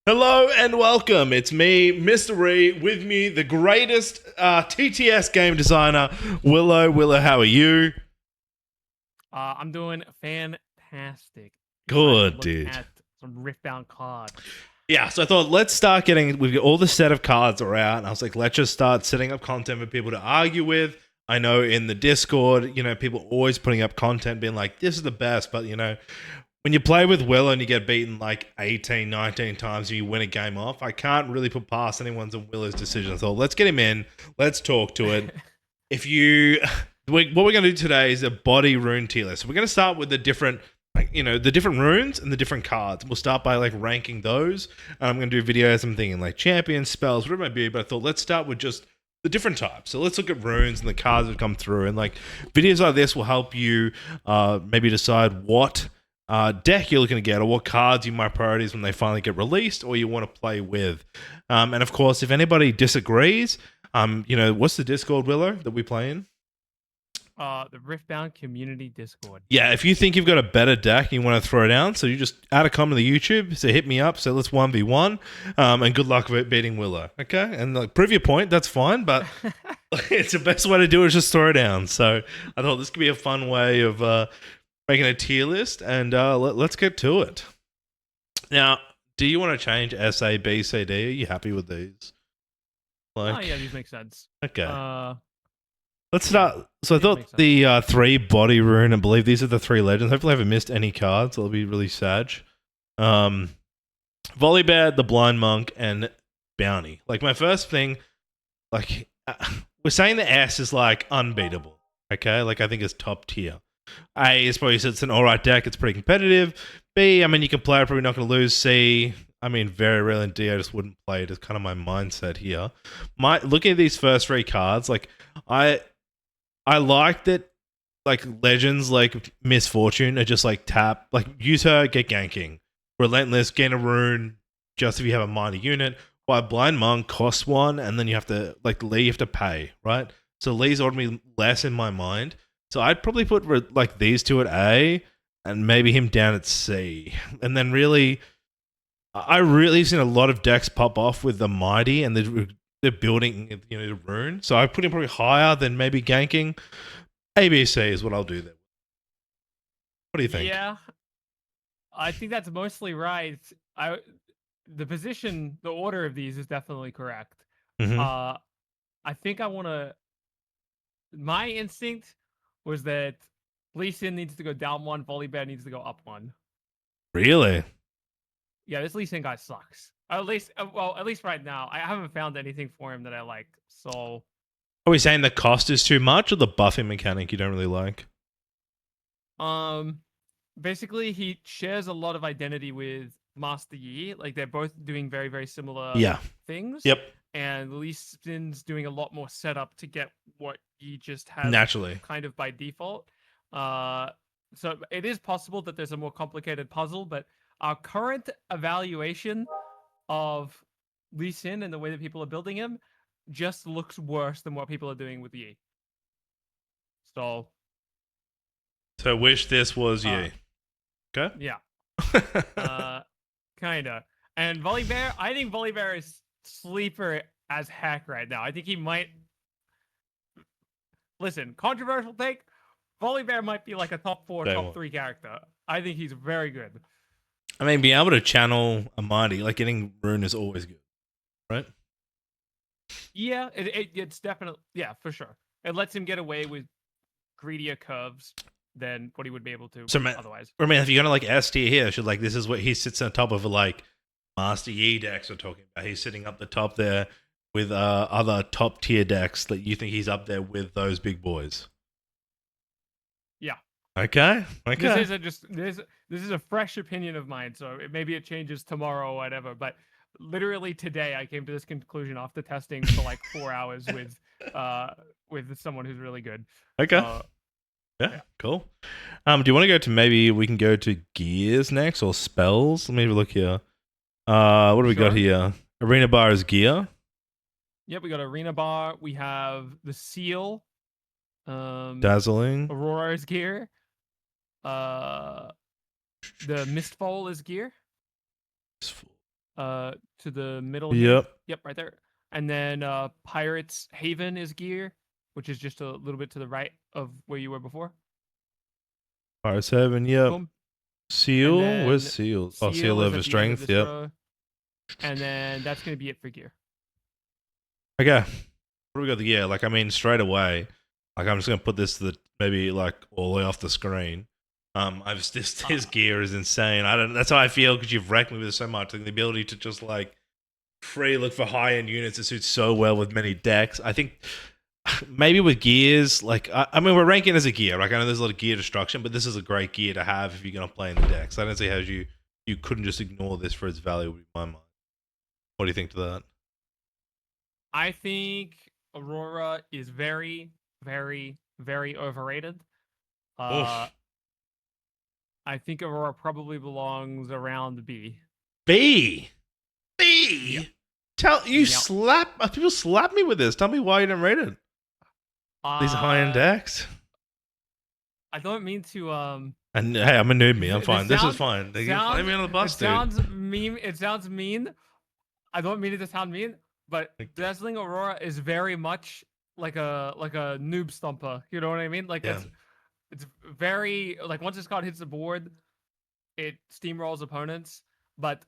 Hello and welcome. It's me, Mrreeeee. With me, the greatest TTS game designer, Willow. Willow, how are you? I'm doing fantastic. Excited to Good, look dude. at some Riftbound cards. Yeah, so I thought let's start getting. We've got all the set of cards are out, and I was like, let's just start setting up content for people to argue with. I know in the Discord, people always putting up content, being like, "This is the best," but when you play with Willow and you get beaten like 18, 19 times and you win a game off, I can't really put past anyone's and Willow's decision. So let's get him in. Let's talk to it. If you, what we're going to do today is a Body Rune tier list. So we're going to start with the different, the different runes and the different cards. We'll start by like ranking those. And I'm going to do videos. I'm thinking like champions, spells, whatever it might be. But I thought let's start with just the different types. So let's look at runes and the cards that come through. And like videos like this will help you maybe decide what deck you're looking to get or what cards you might priorities when they finally get released or you want to play with. And of course, if anybody disagrees, what's the Discord, Willow, that we play in? The Riftbound community Discord. Yeah, if you think you've got a better deck and you want to throw it down, so you just add a comment to the YouTube, so hit me up, so let's 1v1, and good luck with beating Willow, okay? And like, prove your point, that's fine, but it's the best way to do it is just throw it down. So I thought this could be a fun way of making a tier list, and let's get to it. Now, do you want to change S, A, B, C, D? Are you happy with these? Oh yeah, these make sense. Okay. Let's start. So I thought the 3 Body Rune, I believe these are the 3 legends. Hopefully I haven't missed any cards. It'll be really sad. Volibear, the Blind Monk, and Bounty. Like my first thing, like we're saying the S is like unbeatable. Okay, like I think it's top tier. A is probably it's an alright deck. It's pretty competitive. B, I mean you can play it, probably not going to lose. C, I mean very rarely. And D, I just wouldn't play it. It's kind of my mindset here. Looking at these first 3 cards, like I like that, like legends like Misfortune are just like tap, like use her, get ganking. Relentless, gain a rune just if you have a minor unit. While Blind Monk costs 1, and then you have to, like Lee, you have to pay, right? So Lee's already less in my mind. So I'd probably put like these 2 at A, and maybe him down at C. And then really, I really seen a lot of decks pop off with the Mighty, and they're building, the rune. So I put him probably higher than maybe ganking. ABC is what I'll do there. What do you think? Yeah, I think that's mostly right. The order of these is definitely correct. Mm-hmm. I think I want to. My instinct was that Lee Sin needs to go down 1, Volibear needs to go up 1. Really? Yeah, this Lee Sin guy sucks. At least right now, I haven't found anything for him that I like. So, are we saying the cost is too much, or the buffing mechanic you don't really like? basically, he shares a lot of identity with Master Yi. Like they're both doing very, very similar things. Yep. And Lee Sin's doing a lot more setup to get what Yi just has naturally, kind of by default. So it is possible that there's a more complicated puzzle, but our current evaluation of Lee Sin and the way that people are building him just looks worse than what people are doing with Yi. So wish this was you. Okay. Yeah. Kinda. And Volibear, I think Volibear is sleeper as heck right now. I think he might. Listen, controversial take. Volibear might be like a top 4, top 3 character. I think he's very good. I mean, being able to channel a Mighty, like getting rune is always good, right? Yeah, it's definitely, yeah, for sure. It lets him get away with greedier curves than what he would be able to otherwise. I mean, if you're gonna like S tier here, should like this is what he sits on top of, like Master Yi decks we're talking about. He's sitting up the top there with other top tier decks that you think he's up there with those big boys. Yeah. Okay. This is a fresh opinion of mine, so maybe it changes tomorrow or whatever. But literally today, I came to this conclusion after testing for like 4 hours with someone who's really good. Okay. Yeah, cool. Do you want to go to, maybe we can go to gears next or spells? Let me have a look here. What do we got here? Arena Bar is gear. Yep, we got Arena Bar. We have the Seal. Dazzling. Aurora is gear. The Mistfall is gear. to the middle here. Yep. Yep, right there. And then Pirates Haven is gear, which is just a little bit to the right of where you were before. Pirate 7, yep. Boom. Seal? And Where's then Seal? Oh, Seal is over at the end of Strength, this yep. row. And then that's going to be it for gear. Okay. What do we got the gear? Like, I mean, straight away, like, I'm just going to put this to the, maybe, like, all the way off the screen. His gear is insane. That's how I feel because you've wrecked me with it so much. Like, the ability to just, like, free look for high-end units that suits so well with many decks. I think maybe with gears, like, I mean, we're ranking as a gear. Like, I know there's a lot of gear destruction, but this is a great gear to have if you're going to play in the decks. I don't see how you couldn't just ignore this for its value in my mind. What do you think to that? I think Aurora is very, very, very overrated. I think Aurora probably belongs around B. B? B? Yep. People slap me with this. Tell me why you didn't rate it. These high-end decks. I don't mean to And hey, I'm a newbie. I'm fine. This is fine. They can flame me on the bus, dude. It sounds mean. I don't mean it to sound mean, but Dazzling Aurora is very much like a noob stomper. You know what I mean? Like it's very like once this card hits the board, it steamrolls opponents. But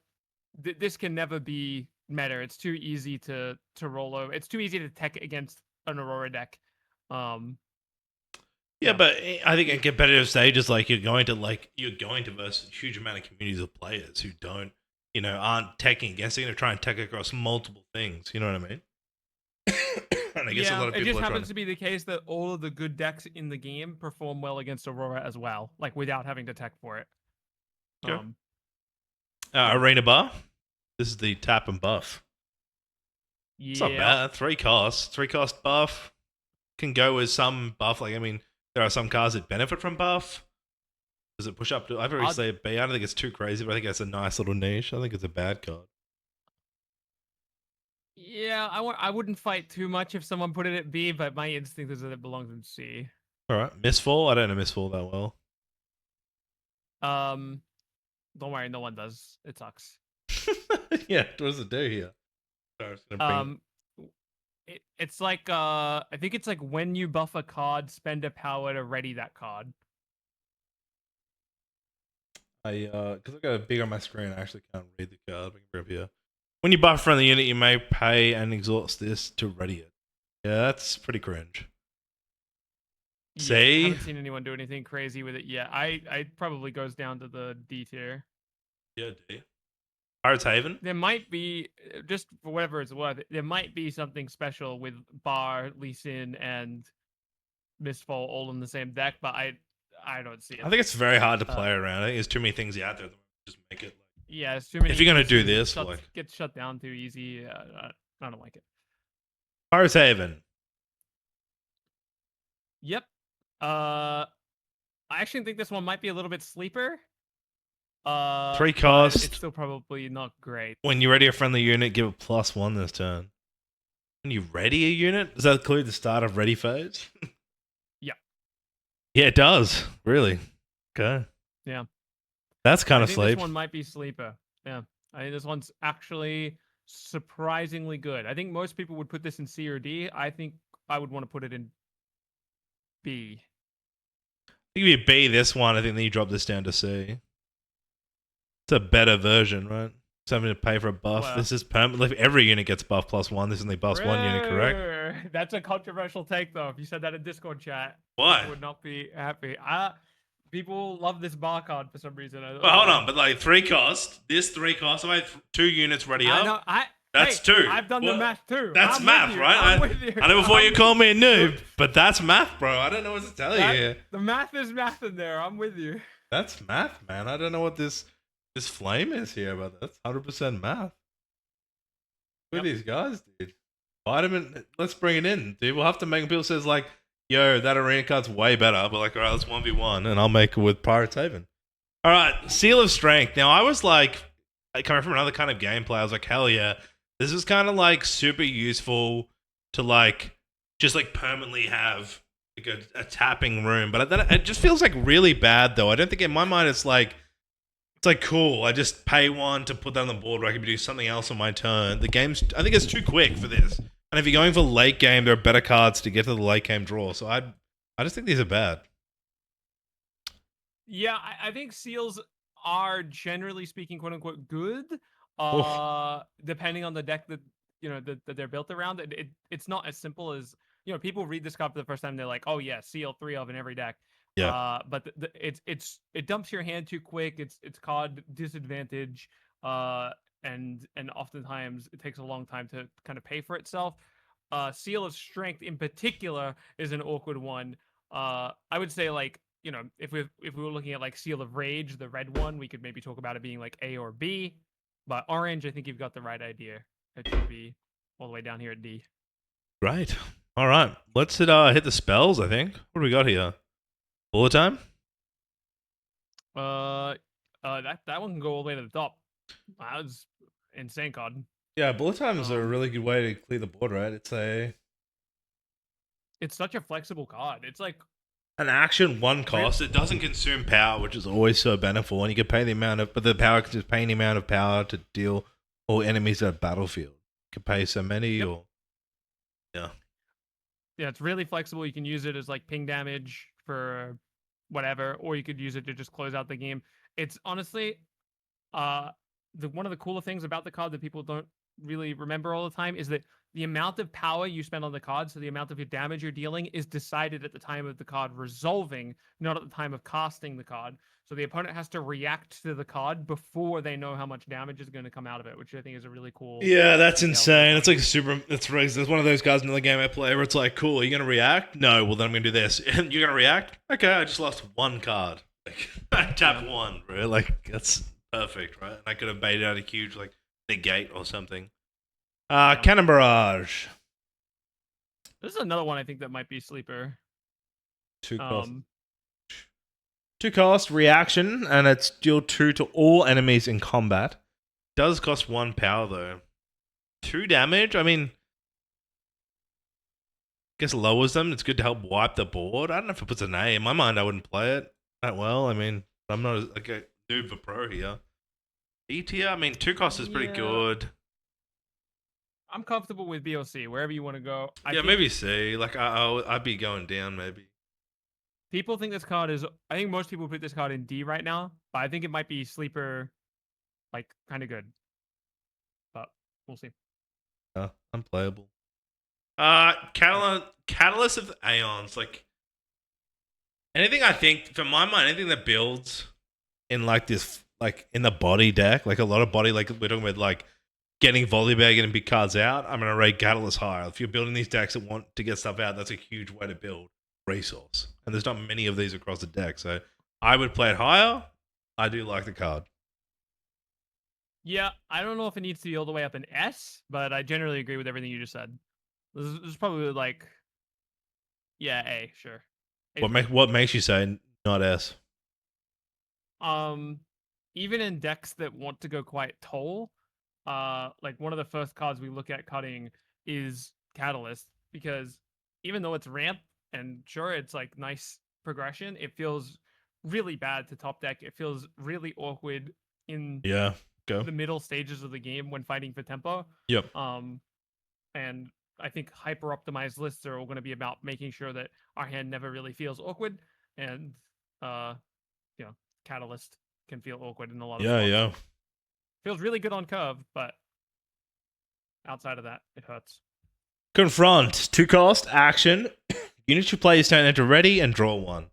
this can never be meta. It's too easy to roll over. It's too easy to tech against an Aurora deck. Yeah, but I think in competitive stages, like you're going to versus a huge amount of communities of players who don't, aren't teching against. They're going to try and tech across multiple things. You know what I mean? And I guess a lot of people it just are happens to be the case that all of the good decks in the game perform well against Aurora as well, like without having to tech for it. Sure. Arena Bar. This is the tap and buff. Yeah. It's not bad. 3 costs. 3 cost buff. Can go with some buff. Like, I mean, there are some cards that benefit from buff. Does it push up to... I've already said B. I don't think it's too crazy, but I think it's a nice little niche. I think it's a bad card. Yeah, I wouldn't fight too much if someone put it at B, but my instinct is that it belongs in C. Alright. Mistfall? I don't know Mistfall that well. Don't worry, no one does. It sucks. Yeah, what does it do here? Sorry, it's like I think it's like when you buff a card, spend a power to ready that card. Because I've got it big on my screen, I actually can't read the card. I can bring it up here. When you buff from the unit, you may pay and exhaust this to ready it. Yeah, that's pretty cringe. I haven't seen anyone do anything crazy with it yet. I probably goes down to the D tier. Yeah, D. Pirates Haven? There might be, just for whatever it's worth, there might be something special with Bar, Lee Sin, and Mistfall all in the same deck, but I don't see it. I think it's very hard to play around. I think there's too many things out there that just make it. Yeah, it's too many. If you're gonna do this, gets shut down too easy. I don't like it. Pirates Haven. Yep. I actually think this one might be a little bit sleeper. 3 cost. It's still probably not great. When you ready a friendly unit, give it +1 this turn. When you ready a unit, does that include the start of ready phase? Yeah. Yeah, it does. Really. Okay. Yeah. That's kind of sleep. This one might be sleeper. Yeah. I think this one's actually surprisingly good. I think most people would put this in C or D. I think I would want to put it in B. I think if you B this one, I think then you drop this down to C. It's a better version, right? Something to pay for a buff. Well, this is permanent. Like every unit gets buff +1. This only buffs 1 unit, correct? That's a controversial take, though. If you said that in Discord chat, why? I would not be happy. People love this bar card for some reason. Well, hold on, but like 3 cost. This 3 cost. I have 2 units ready up. That's 2. I've done the math too. That's math, right? I know before you call me a noob, but that's math, bro. I don't know what to tell you here. The math is math in there. I'm with you. That's math, man. I don't know what this flame is here, but that's 100% math. Who are these guys, dude? Vitamin, let's bring it in, dude. We'll have to make people says like, yo, that arena card's way better. But like, all right, let's 1v1, and I'll make it with Pirates Haven. All right, Seal of Strength. Now, I was like, coming from another kind of gameplay, I was like, hell yeah. This is kind of like super useful to like, just like permanently have like a tapping room. But then it just feels like really bad though. I don't think in my mind it's like, It's like, cool, I just pay one to put that on the board where I can do something else on my turn. The game's, I think it's too quick for this. And if you're going for late game, there are better cards to get to the late game draw. So I just think these are bad. Yeah, I think seals are generally speaking, quote unquote, good. Oh, Depending on the deck that that they're built around. It's not as simple as people read this card for the first time. They're like, oh yeah, seal 3 of in every deck. yeah. But it dumps your hand too quick. It's card disadvantage. And oftentimes it takes a long time to kind of pay for itself. Seal of Strength in particular is an awkward one. I would say like if we were looking at like Seal of Rage, the red one, we could maybe talk about it being like A or B. But orange, I think you've got the right idea. It should be all the way down here at D. Great. All right. Let's hit the spells, I think. What do we got here? Bullet time? That one can go all the way to the top. That was insane card. Yeah, bullet time is a really good way to clear the board, right? It's such a flexible card. It's like an action, one cost. It doesn't consume power, which is always so beneficial. And you can pay the amount of, but the power is paying the amount of power to deal all enemies at a battlefield. You can pay so many, Yep. or yeah, it's really flexible. You can use it as like ping damage for whatever, or you could use it to just close out the game. It's honestly, one of the cooler things about the card that people don't really remember all the time is that the amount of power you spend on the card, so the amount of your damage you're dealing, is decided at the time of the card resolving, not at the time of casting the card. So the opponent has to react to the card before they know how much damage is going to come out of it, which I think is a really cool. Yeah, that's insane. It's like super. That's one of those cards in the game I play where it's like, cool, are you gonna react? No, well then I'm gonna do this. And you're gonna react? Okay, I just lost one card. Like I tap one, bro. Like that's perfect, right? And I could have baited out a huge like negate or something. Cannon Barrage. This is another one I think that might be sleeper. 2 cost. 2 cost reaction, and it's deal 2 to all enemies in combat. Does cost 1 power though. 2 damage. I mean, I guess lowers them. It's good to help wipe the board. I don't know if it puts an A. In my mind, I wouldn't play it that well. I mean, I'm not like a noob for pro here. E tier. I mean, 2 cost is pretty good. I'm comfortable with BOC, wherever you want to go. I think maybe C. Like, I'd be going down, maybe. People think this card is... I think most people put this card in D right now, but I think it might be sleeper, like, kind of good. But we'll see. Unplayable. Catalyst of Aeons. Like, anything I think, for my mind, anything that builds in, like, this, like, in the body deck, like, a lot of body, like, we're talking about, like, getting volley bag and big cards out, I'm going to rate Catalyst higher. If you're building these decks that want to get stuff out, that's a huge way to build resource. And there's not many of these across the deck, so I would play it higher. I do like the card. Yeah, I don't know if it needs to be all the way up in S, but I generally agree with everything you just said. This is probably like, yeah, A, sure. What makes you say not S? Even in decks that want to go quite tall, like one of the first cards we look at cutting is Catalyst, because even though it's ramp and sure it's like nice progression, it feels really bad to top deck. It feels really awkward in the middle stages of the game when fighting for tempo. Yep. And I think hyper optimized lists are all going to be about making sure that our hand never really feels awkward, and Catalyst can feel awkward in a lot of spots. Yeah. Feels really good on curve, but outside of that, it hurts. Confront. 2 cost, action. Units you play turn enter ready and draw 1.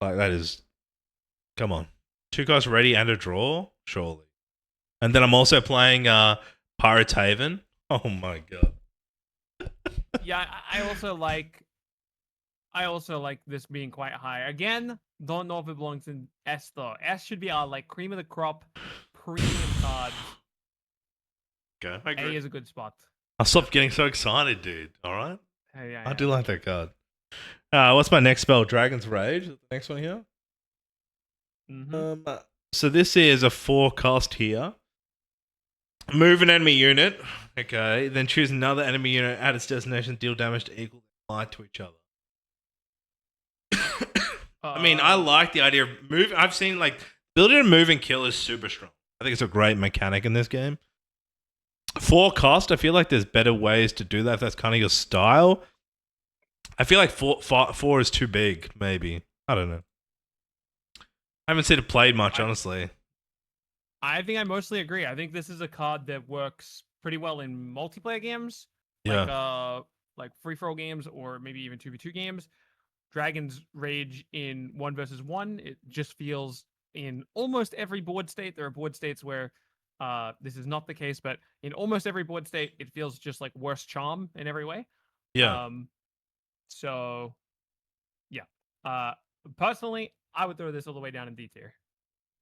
Like, that is... Come on. 2 cost ready and a draw? Surely. And then I'm also playing Pirate Haven. Oh my god. Yeah, I also like this being quite high. Again, don't know if it belongs in S though. S should be our like cream of the crop premium cards. Okay, I agree. A is a good spot. I'll stop getting so excited, dude. All right? Yeah. I do like that card. What's my next spell? Dragon's Rage. Is the next one here? Mm-hmm. So this is a 4 cost here. Move an enemy unit. Okay. Then choose another enemy unit at its destination. Deal damage to equal light to each other. I mean, I like the idea of move. I've seen like Ability to move and kill is super strong. I think it's a great mechanic in this game. 4 cost, I feel like there's better ways to do that if that's kind of your style. I feel like four is too big, maybe. I don't know. I haven't seen it played much, honestly. I think I mostly agree. I think this is a card that works pretty well in multiplayer games, Yeah. like free for all games or maybe even 2v2 games. Dragon's Rage in 1 versus 1, it just feels in almost every board state. There are board states where this is not the case, but in almost every board state, it feels just like worse charm in every way. Yeah. So yeah. Personally, I would throw this all the way down in D tier.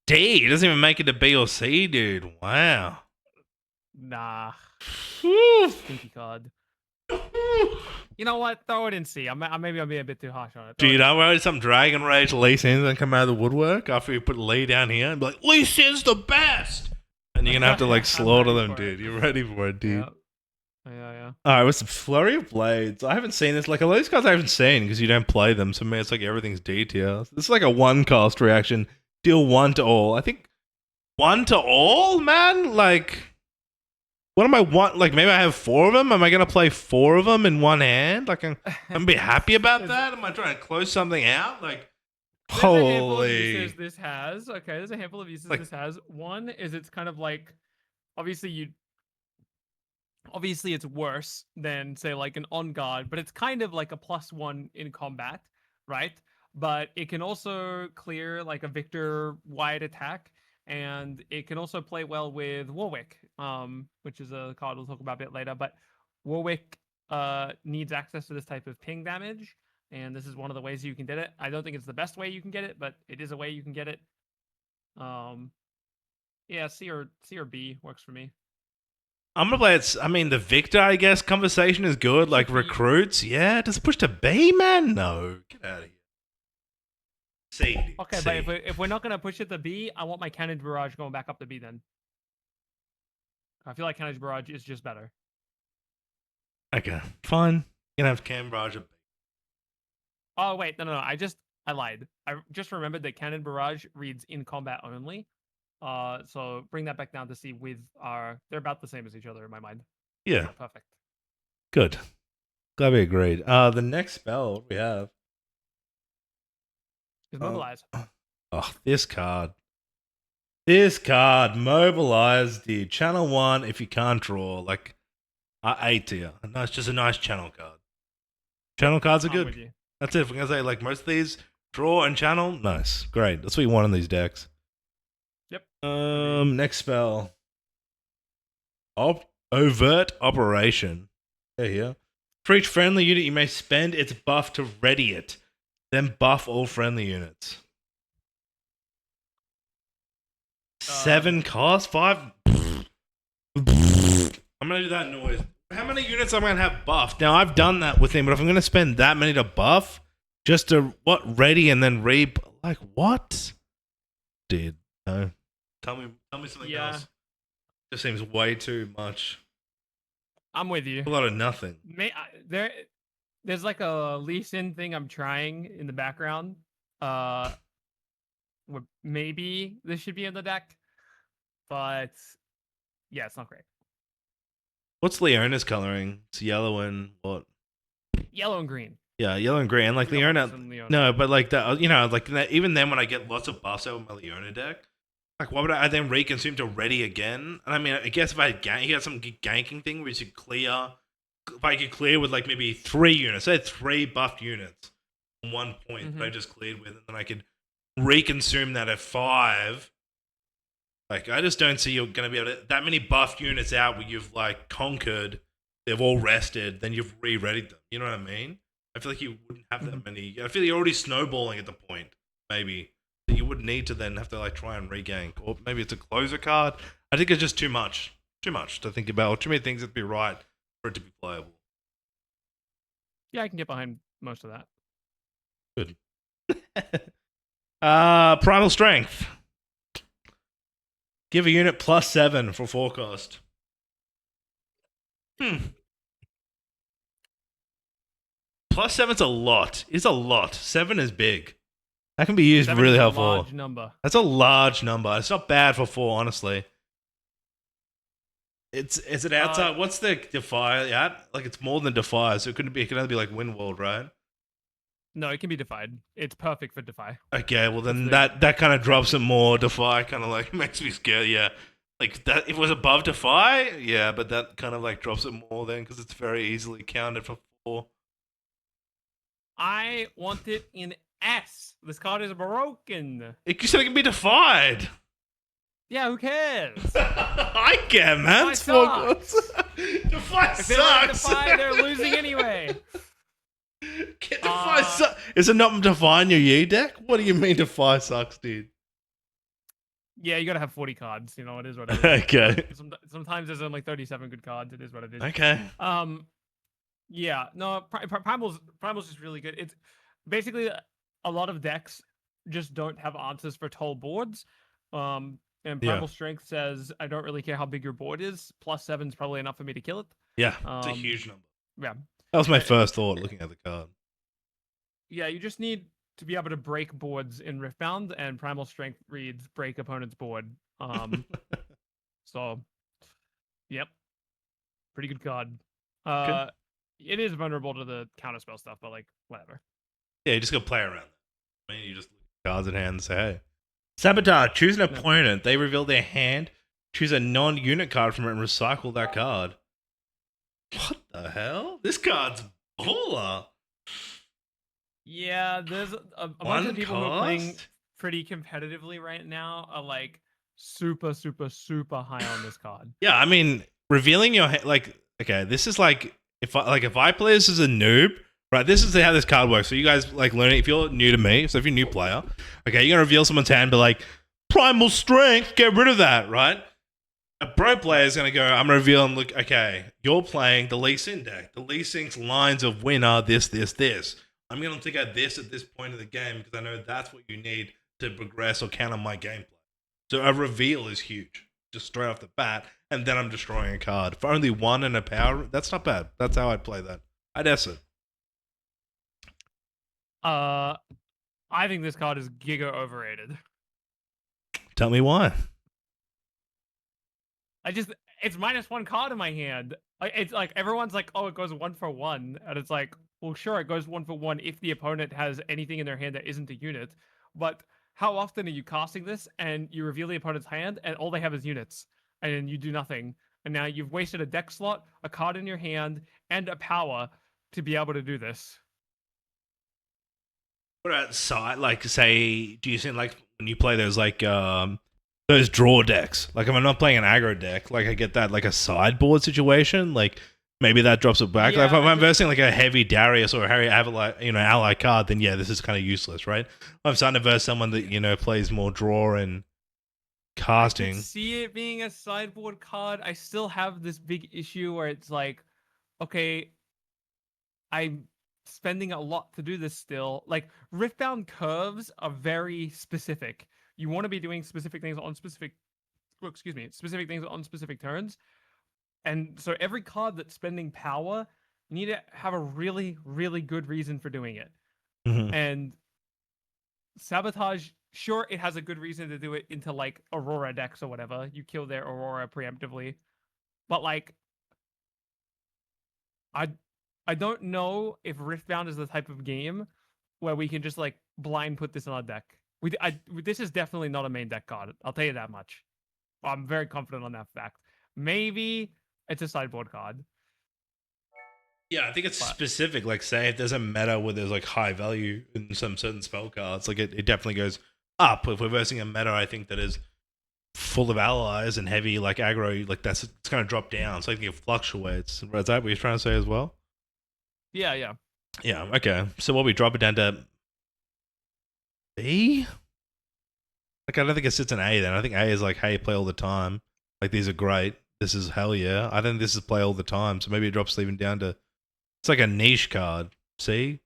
D? It doesn't even make it to B or C, dude. Wow. Nah. Whew. Stinky card. You know what? Throw it in C. Maybe I'm being a bit too harsh on it. Dude, I'm worried some Dragon Rage Lee Sin's gonna come out of the woodwork after you put Lee down here and be like, Lee Sin's the best! And you're gonna have to like slaughter them, dude. You're ready for it, dude. Yeah. Alright, with some Flurry of Blades. I haven't seen this. Like, a lot of these cards I haven't seen because you don't play them. So, man, it's like everything's D tier. This is like a 1 cost reaction. Deal 1 to all. I think 1 to all, man? Like, what am I want? Like, maybe I have 4 of them? Am I going to play 4 of them in one hand? Like, I'm going to be happy about that? Am I trying to close something out? Like, there's a handful of holy. uses this has. Okay, there's a handful of uses this has. One is it's kind of like, obviously it's worse than say like an on guard, but it's kind of like a +1 in combat, right? But it can also clear like a Victor wide attack, and it can also play well with Warwick, which is a card we'll talk about a bit later. But Warwick needs access to this type of ping damage, and this is one of the ways you can get it. I don't think it's the best way you can get it, but it is a way you can get it. Yeah, C or B works for me. I'm gonna play it. I mean, the Victor, I guess, conversation is good. Like recruits, yeah. Does it push to B, man? No, get out of here. C. Okay, C. but if we're not gonna push it to B, I want my Cannon's Barrage going back up to B. Then I feel like Cannon's Barrage is just better. Okay, fine. You're gonna have Cannon Barrage at B. Oh wait, no. I lied. I just remembered that Cannon Barrage reads in combat only. So bring that back down to C with they're about the same as each other in my mind. Yeah. Oh, perfect. Good. Glad we agreed. The next spell we have is Mobilize. Oh, this card. This card, Mobilize, dude. Channel 1 if you can't draw. Like, A tier. No, it's just a nice channel card. Channel cards are good. That's it. If we're going to say, like, most of these, draw and channel, nice. Great. That's what you want in these decks. Yep. Next spell. Overt Operation. Here. For each friendly unit, you may spend its buff to ready it. Then buff all friendly units. 7 cost? 5? I'm going to do that noise. How many units am I going to have buffed? Now, I've done that with him, but if I'm going to spend that many to buff, just to, ready and then like, what? Dude, no. Tell me something else. Just seems way too much. I'm with you. A lot of nothing. There's like a Lee Sin thing I'm trying in the background. Maybe this should be in the deck, but yeah, it's not great. What's Leona's coloring? It's yellow and what? Yellow and green. Yeah, yellow and green. Like Leona. No, but like that, like even then when I get lots of buffs over my Leona deck, like why would I then reconsume to ready again? And I mean, I guess if I had you got some ganking thing where you could clear, if I could clear with like maybe 3 units, I had 3 buffed units on 1 point that I just cleared with, and then I could reconsume that at 5. Like, I just don't see you're going to be able to... That many buffed units out where you've, like, conquered, they've all rested, then you've re-readied them. You know what I mean? I feel like you wouldn't have that many... I feel like you're already snowballing at the point, maybe. That you wouldn't need to then have to, like, try and regank. Or maybe it's a closer card. I think it's just too much. Too much to think about. Or too many things that'd be right for it to be playable. Yeah, I can get behind most of that. Good. Primal Strength. Give a unit +7 for 4 cost. +7's a lot. It's a lot. 7 is big. That can be used 7 really is a helpful. large number. That's a large number. It's not bad for 4, honestly. Is it outside? What's the Defy at? Like it's more than Defy, so it couldn't be. It can only be like Windworld, right? No, it can be Defied. It's perfect for Defy. Okay, well then that kind of drops it more. Defy kind of like makes me scared. Yeah, like that. If it was above Defy, yeah, but that kind of like drops it more then because it's very easily counted for 4. I want it in S. This card is broken. You said it can be defied. Yeah, who cares? I care, man. Defy It's 4 sucks. cards. Defy If they like sucks. Defy, they're losing anyway. Defy sucks. Is it not Defy in your Yi deck? What do you mean Defy sucks, dude? Yeah, you gotta have 40 cards. You know, it is what it is. Okay. Sometimes there's only 37 good cards. It is what it is. Okay. Yeah, no, Primal's just really good. It's basically a lot of decks just don't have answers for tall boards. And Primal Strength says, I don't really care how big your board is. +7 is probably enough for me to kill it. Yeah, it's a huge number. Yeah. That was my first thought looking at the card. Yeah, you just need to be able to break boards in Riftbound, and Primal Strength reads break opponent's board. So, yep. Pretty good card. Okay. It is vulnerable to the counterspell stuff, but like, whatever. Yeah, you just gotta play around. I mean, you just look at cards in hand and say, hey. Sabotage, choose an opponent. They reveal their hand, choose a non-unit card from it, and recycle that card. What the hell? This card's baller. Yeah, there's a bunch of people who are playing pretty competitively right now are like super, super, super high on this card. Yeah, I mean, revealing your like, okay, this is like if I play this as a noob, right? This is how this card works. So you guys like learning. If you're new to me, so if you're a new player, okay, you're gonna reveal someone's hand, but like Primal Strength, get rid of that, right? A pro player is gonna go. I'm gonna reveal and look. Okay, you're playing the Lee Sin deck. The Lee Sin's lines of win are this, this, this. I'm gonna take out this at this point of the game because I know that's what you need to progress or counter my gameplay. So a reveal is huge, just straight off the bat, and then I'm destroying a card for only 1 and a power. That's not bad. That's how I'd play that. I'd S it. I think this card is giga overrated. Tell me why. It's -1 card in my hand. It's like everyone's like, oh, it goes 1 for 1, and it's like, well, sure, it goes 1 for 1 if the opponent has anything in their hand that isn't a unit. But how often are you casting this and you reveal the opponent's hand and all they have is units, and you do nothing, and now you've wasted a deck slot, a card in your hand, and a power to be able to do this. What about side? Like, say, do you think like when you play those like those draw decks? Like, if I'm not playing an aggro deck, like I get that like a sideboard situation, like maybe that drops it back. Yeah, like, if I'm versing like a heavy Darius or a heavy ally card, then yeah, this is kind of useless, right? I'm starting to verse someone that plays more draw and casting. I could see it being a sideboard card. I still have this big issue where it's like, okay, I'm spending a lot to do this still. Like, Riftbound curves are very specific. You want to be doing specific things on specific things on specific turns. And so every card that's spending power, you need to have a really, really good reason for doing it. Mm-hmm. And Sabotage, sure, it has a good reason to do it into like Aurora decks or whatever. You kill their Aurora preemptively. But like, I don't know if Riftbound is the type of game where we can just like blind put this on our deck. This is definitely not a main deck card. I'll tell you that much. I'm very confident on that fact. Maybe it's a sideboard card. Yeah, I think it's specific. Like, say if there's a meta where there's like high value in some certain spell cards, like it definitely goes up. If we're versing a meta, I think that is full of allies and heavy like aggro, like it's going to drop down. So I think it fluctuates. Is that what you're trying to say as well? Yeah. Yeah. Okay. So what we drop it down to B? Like, I don't think it sits in A then. I think A is like, hey, play all the time. Like, these are great. This is hell yeah. I think this is play all the time. So maybe it drops even down to, it's like a niche card. See?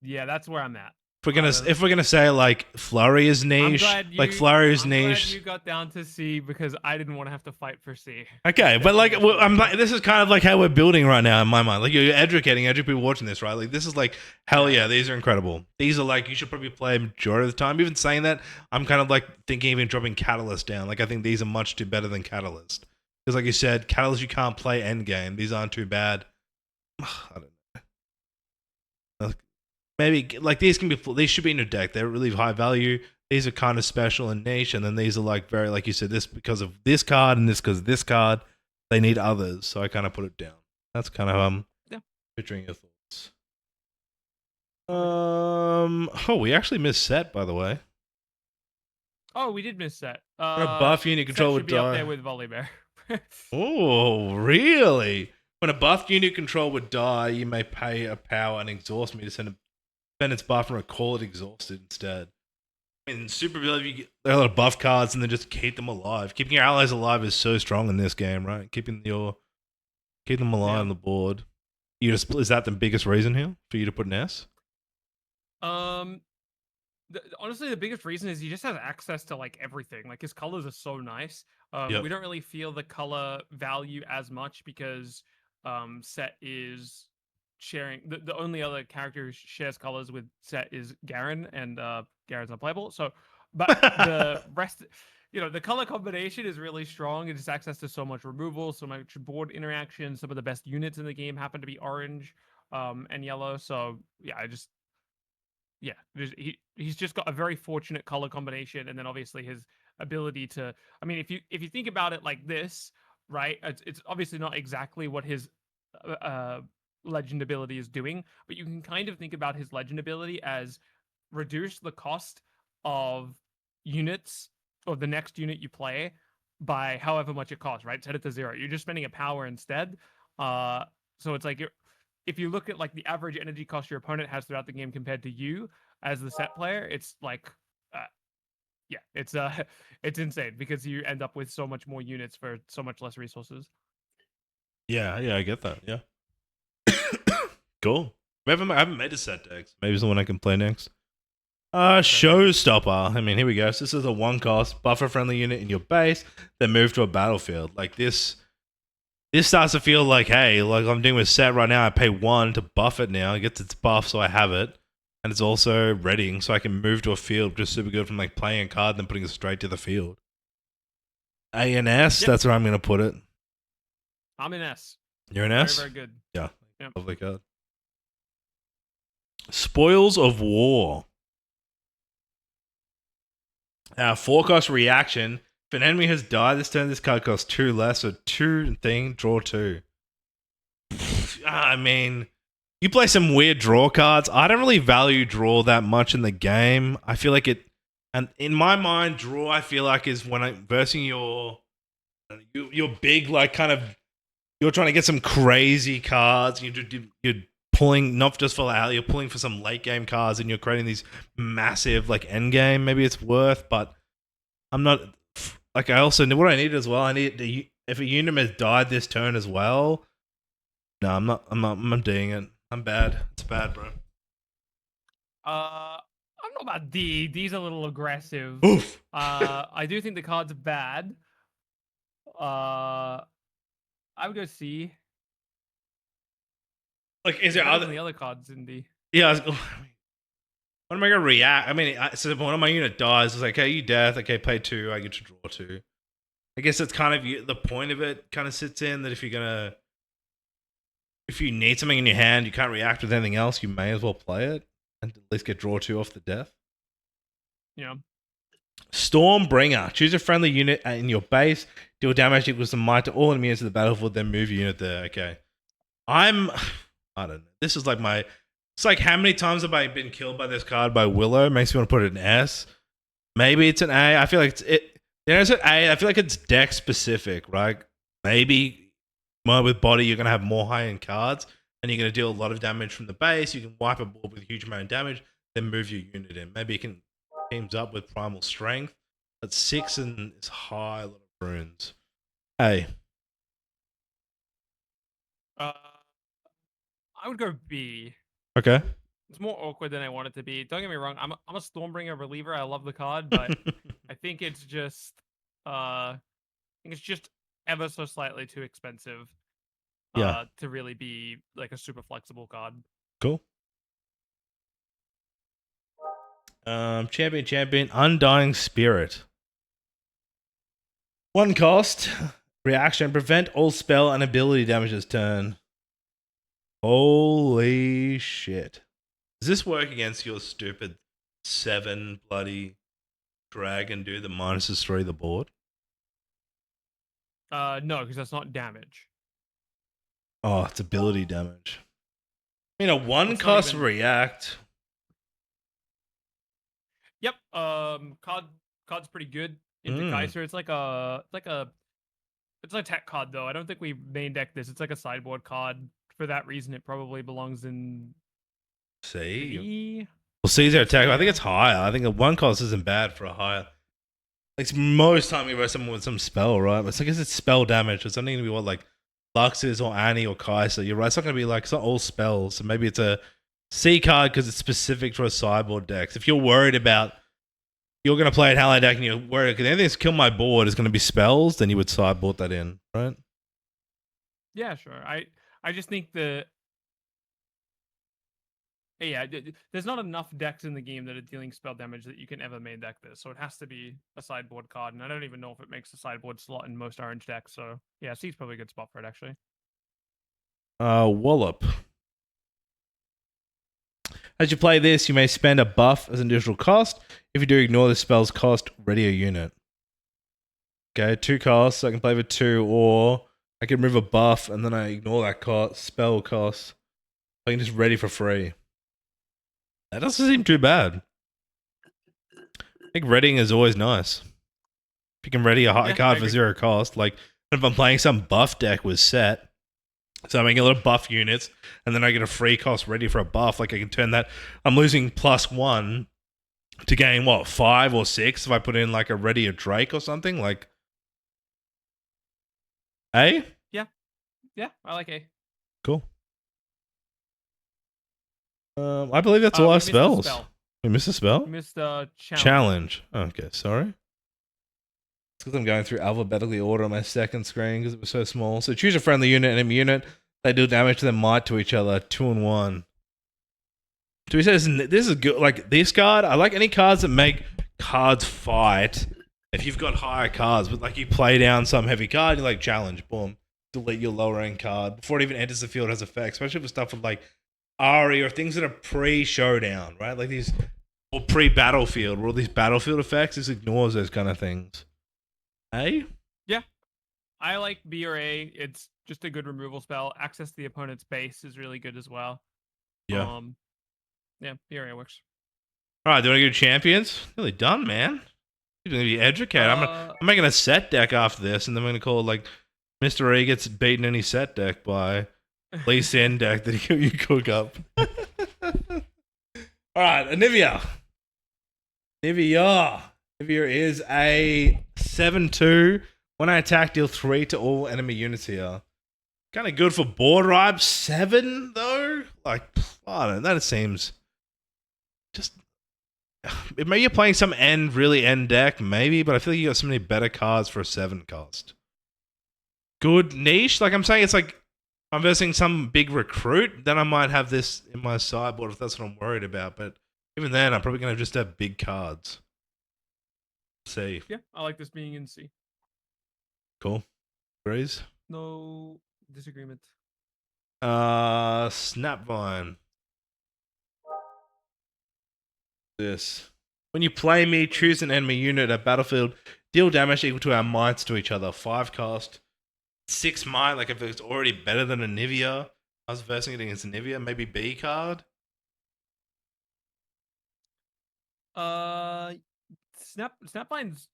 Yeah, that's where I'm at. if we're gonna say like Flurry is niche, like Flurry is niche. I'm glad you got down to C because I didn't want to have to fight for C. Okay, but like I'm like, this is kind of like how we're building right now in my mind. Like you're educating people watching this, right? Like this is like hell yeah, these are incredible. These are like you should probably play majority of the time. Even saying that, I'm kind of like thinking even dropping Catalyst down. Like I think these are much too better than Catalyst because like you said, Catalyst you can't play endgame. These aren't too bad. I don't know. Maybe like these should be in your deck. They're really high value. These are kind of special and niche, and then these are like very, like you said, this because of this card and this because of this card. They need others, so I kind of put it down. That's kind of picturing your thoughts. Oh, we actually missed Set, by the way. Oh, we did miss Set. When a buff unit control would be die. Up there with Volibear. Oh, really? When a buff unit control would die, you may pay a power and exhaust me to spend its buff and recall it exhausted instead. I mean, super ability, you get a lot of buff cards and then just keep them alive. Keeping your allies alive is so strong in this game, right? Keep them alive on the board. Is that the biggest reason here for you to put an S? Honestly, the biggest reason is he just has access to like everything. Like his colors are so nice. We don't really feel the color value as much because Set is sharing the only other character who shares colors with Set is Garen, and Garen's unplayable. So, but the rest, the color combination is really strong. It has access to so much removal, so much board interaction. Some of the best units in the game happen to be orange and yellow. So he's just got a very fortunate color combination, and then obviously his ability to. I mean, if you think about it like this, right? It's obviously not exactly what his legend ability is doing, but you can kind of think about his legend ability as reduce the cost of units or the next unit you play by however much it costs, right? Set it to 0. You're just spending a power instead. So it's like if you look at like the average energy cost your opponent has throughout the game compared to you as the Set player, it's like it's insane because you end up with so much more units for so much less resources. Yeah, I get that. Yeah. Cool. I haven't made a Set deck. Maybe it's the one I can play next. Showstopper. I mean, here we go. So this is a 1-cost buffer friendly unit in your base, then move to a battlefield. Like this starts to feel like, hey, like I'm doing with Set right now. I pay 1 to buff it now. It gets its buff, so I have it. And it's also readying, so I can move to a field, which is super good from like playing a card, then putting it straight to the field. A and S, that's where I'm going to put it. I'm an S. You're an S? Very, very good. Yeah. Yep. Lovely card. Spoils of War. 4-cost reaction. If an enemy has died this turn, this card costs 2 less, so 2 thing, draw 2. I mean, you play some weird draw cards. I don't really value draw that much in the game. I feel like it, and in my mind, draw I feel like is when I'm versing your big, like kind of, you're trying to get some crazy cards. You're pulling not just for that, you're pulling for some late game cards, and you're creating these massive like end game. Maybe it's worth, but I'm not. Like I also what I need as well. I need if a unit has died this turn as well. No, I'm not. I'm doing it. I'm bad. It's bad, bro. I don't know about D. D's a little aggressive. Oof. I do think the card's bad. I would go C. Like, is there the other cards in D? Yeah. What am I gonna react? I mean, so one of my unit dies. It's like, okay, you death. Okay, pay 2. I get to draw 2. I guess that's kind of the point of it. Kind of sits in that if you need something in your hand, you can't react with anything else. You may as well play it and at least get draw 2 off the death. Yeah. Stormbringer. Choose a friendly unit in your base. Deal damage equals to might to all enemies to the battlefield. Then move your unit there. Okay. I don't know. This is like it's like how many times have I been killed by this card by Willow? Makes me want to put it in S. Maybe it's an A. I feel like it's an A. I feel like it's deck specific, right? Maybe with Body, you're going to have more high-end cards, and you're going to deal a lot of damage from the base. You can wipe a board with a huge amount of damage, then move your unit in. Maybe it can teams up with Primal Strength. But 6 and it's high, a lot of runes. A. I would go B. Okay. it's more awkward than I want it to be. Don't get me wrong. I'm a Stormbringer reliever. I love the card, but I think it's just ever so slightly too expensive Yeah, to really be like a super flexible card. cool. Champion, Undying Spirit. 1 cost, reaction, prevent all spell and ability damage this turn. Holy shit. Does this work against your stupid 7 bloody dragon dude that minuses 3 the board? No, because that's not damage. Oh, it's ability damage. I mean, a 1 It's not cost even- react. Yep. Card's pretty good into Kaiser. It's like it's an attack card though. I don't think we main deck this. It's like a sideboard card. For that reason, it probably belongs in See? V. Well, Caesar attack. I think it's higher. I think a 1 cost isn't bad for a higher. Like most time you verse someone with some spell, right? It's like, is it spell damage? It's only gonna be what, like Lux's or Annie or Kaiser. You're right. It's not gonna be like, it's not all spells. So maybe it's a C card because it's specific for a sideboard deck. If you're worried about you're gonna play an ally deck and you're worried because anything that's kill my board is gonna be spells, then you would sideboard that in, right? Yeah, sure. I just think there's not enough decks in the game that are dealing spell damage that you can ever main deck this. So it has to be a sideboard card, and I don't even know if it makes a sideboard slot in most orange decks. So yeah, C's probably a good spot for it actually. Wallop. As you play this, you may spend a buff as an additional cost. If you do, ignore the spell's cost, ready a unit. Okay, 2 costs, I can play for 2, or I can remove a buff and then I ignore that spell cost. I can just ready for free. That doesn't seem too bad. I think readying is always nice. If you can ready a high card for 0 cost, like if I'm playing some buff deck with set, so I'm making a lot of buff units, and then I get a free cost ready for a buff. Like I can turn that. I'm losing +1 to gain what, 5 or 6 if I put in like a ready a Drake or something. Like, A? Yeah, I like A. Cool. I believe that's all our spells. We missed a spell? We missed challenge. Okay, sorry. It's because I'm going through alphabetically order on my second screen because it was so small. So choose a friendly unit and enemy unit. They do damage to their might to each other. 2 and 1. Do we say this is good? Like this card, I like any cards that make cards fight. If you've got higher cards, but like you play down some heavy card, you like challenge, boom, delete your lower end card before it even enters the field. Has effect, especially for stuff with like Ari or things that are pre-showdown, right? Like these or pre-battlefield, where all these battlefield effects, this ignores those kind of things. A? Yeah. I like B or A. It's just a good removal spell. Access to the opponent's base is really good as well. Yeah. Yeah, B or A works. All right, do you want to go champions? Nearly done, man. You're going to be educated. I'm making a set deck after this, and then I'm going to call it like Mrreeeee gets beaten any set deck by Lee Sin deck that you cook up. All right, Anivia. Anivia is a 7/2. When I attack, deal 3 to all enemy units here. Kind of good for board ripe. 7 though. Like I don't know. That seems just. Maybe you're playing some really end deck, maybe, but I feel like you got so many better cards for a 7 cost. Good niche. Like I'm saying, it's like I'm versing some big recruit, then I might have this in my sideboard if that's what I'm worried about. But even then, I'm probably gonna just have big cards. C. Yeah, I like this being in C. Cool. Agrees. No disagreement. Snapvine. This. When you play me, choose an enemy unit at battlefield, deal damage equal to our mights to each other. 5 cost. 6 might, like if it's already better than Anivia. I was versing it against Anivia, maybe B card. Snapvine's.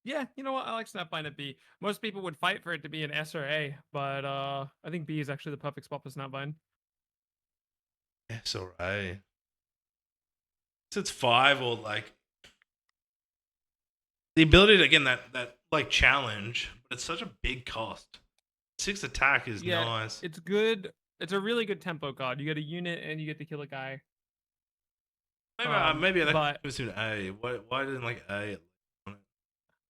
Yeah, you know what? I like Snapvine at B. Most people would fight for it to be an S or A, but I think B is actually the perfect spot for Snapvine. S or A. So it's 5 or like the ability to again that like challenge, but it's such a big cost. 6 attack is nice. It's good. It's a really good tempo card. You get a unit and you get to kill a guy. Maybe I like But it to A. Why didn't like A?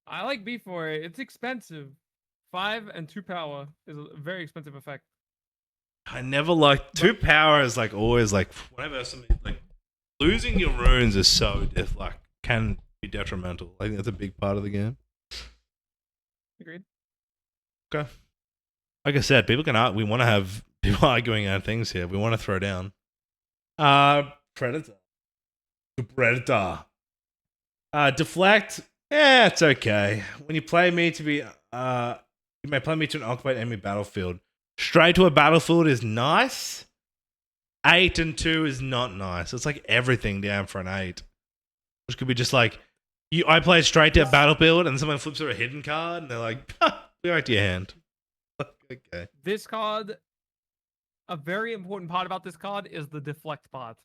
I like B for it. It's expensive. 5 and 2 power is a very expensive effect. I never liked But 2 power is like always like whenever something like losing your runes is so like can be detrimental. I think that's a big part of the game. agreed. Okay. Like I said, people can we want to have people arguing our things here. We want to throw down. Predator. Predator. Deflect. Yeah, it's okay. When you play me to be you may play me to an occupied enemy battlefield. Straight to a battlefield is nice. 8 and 2 is not nice. It's like everything down for an 8. Which could be just like I play straight to a battlefield and someone flips through a hidden card and they're like, be right to your hand. Okay. This card, a very important part about this card is the deflect part.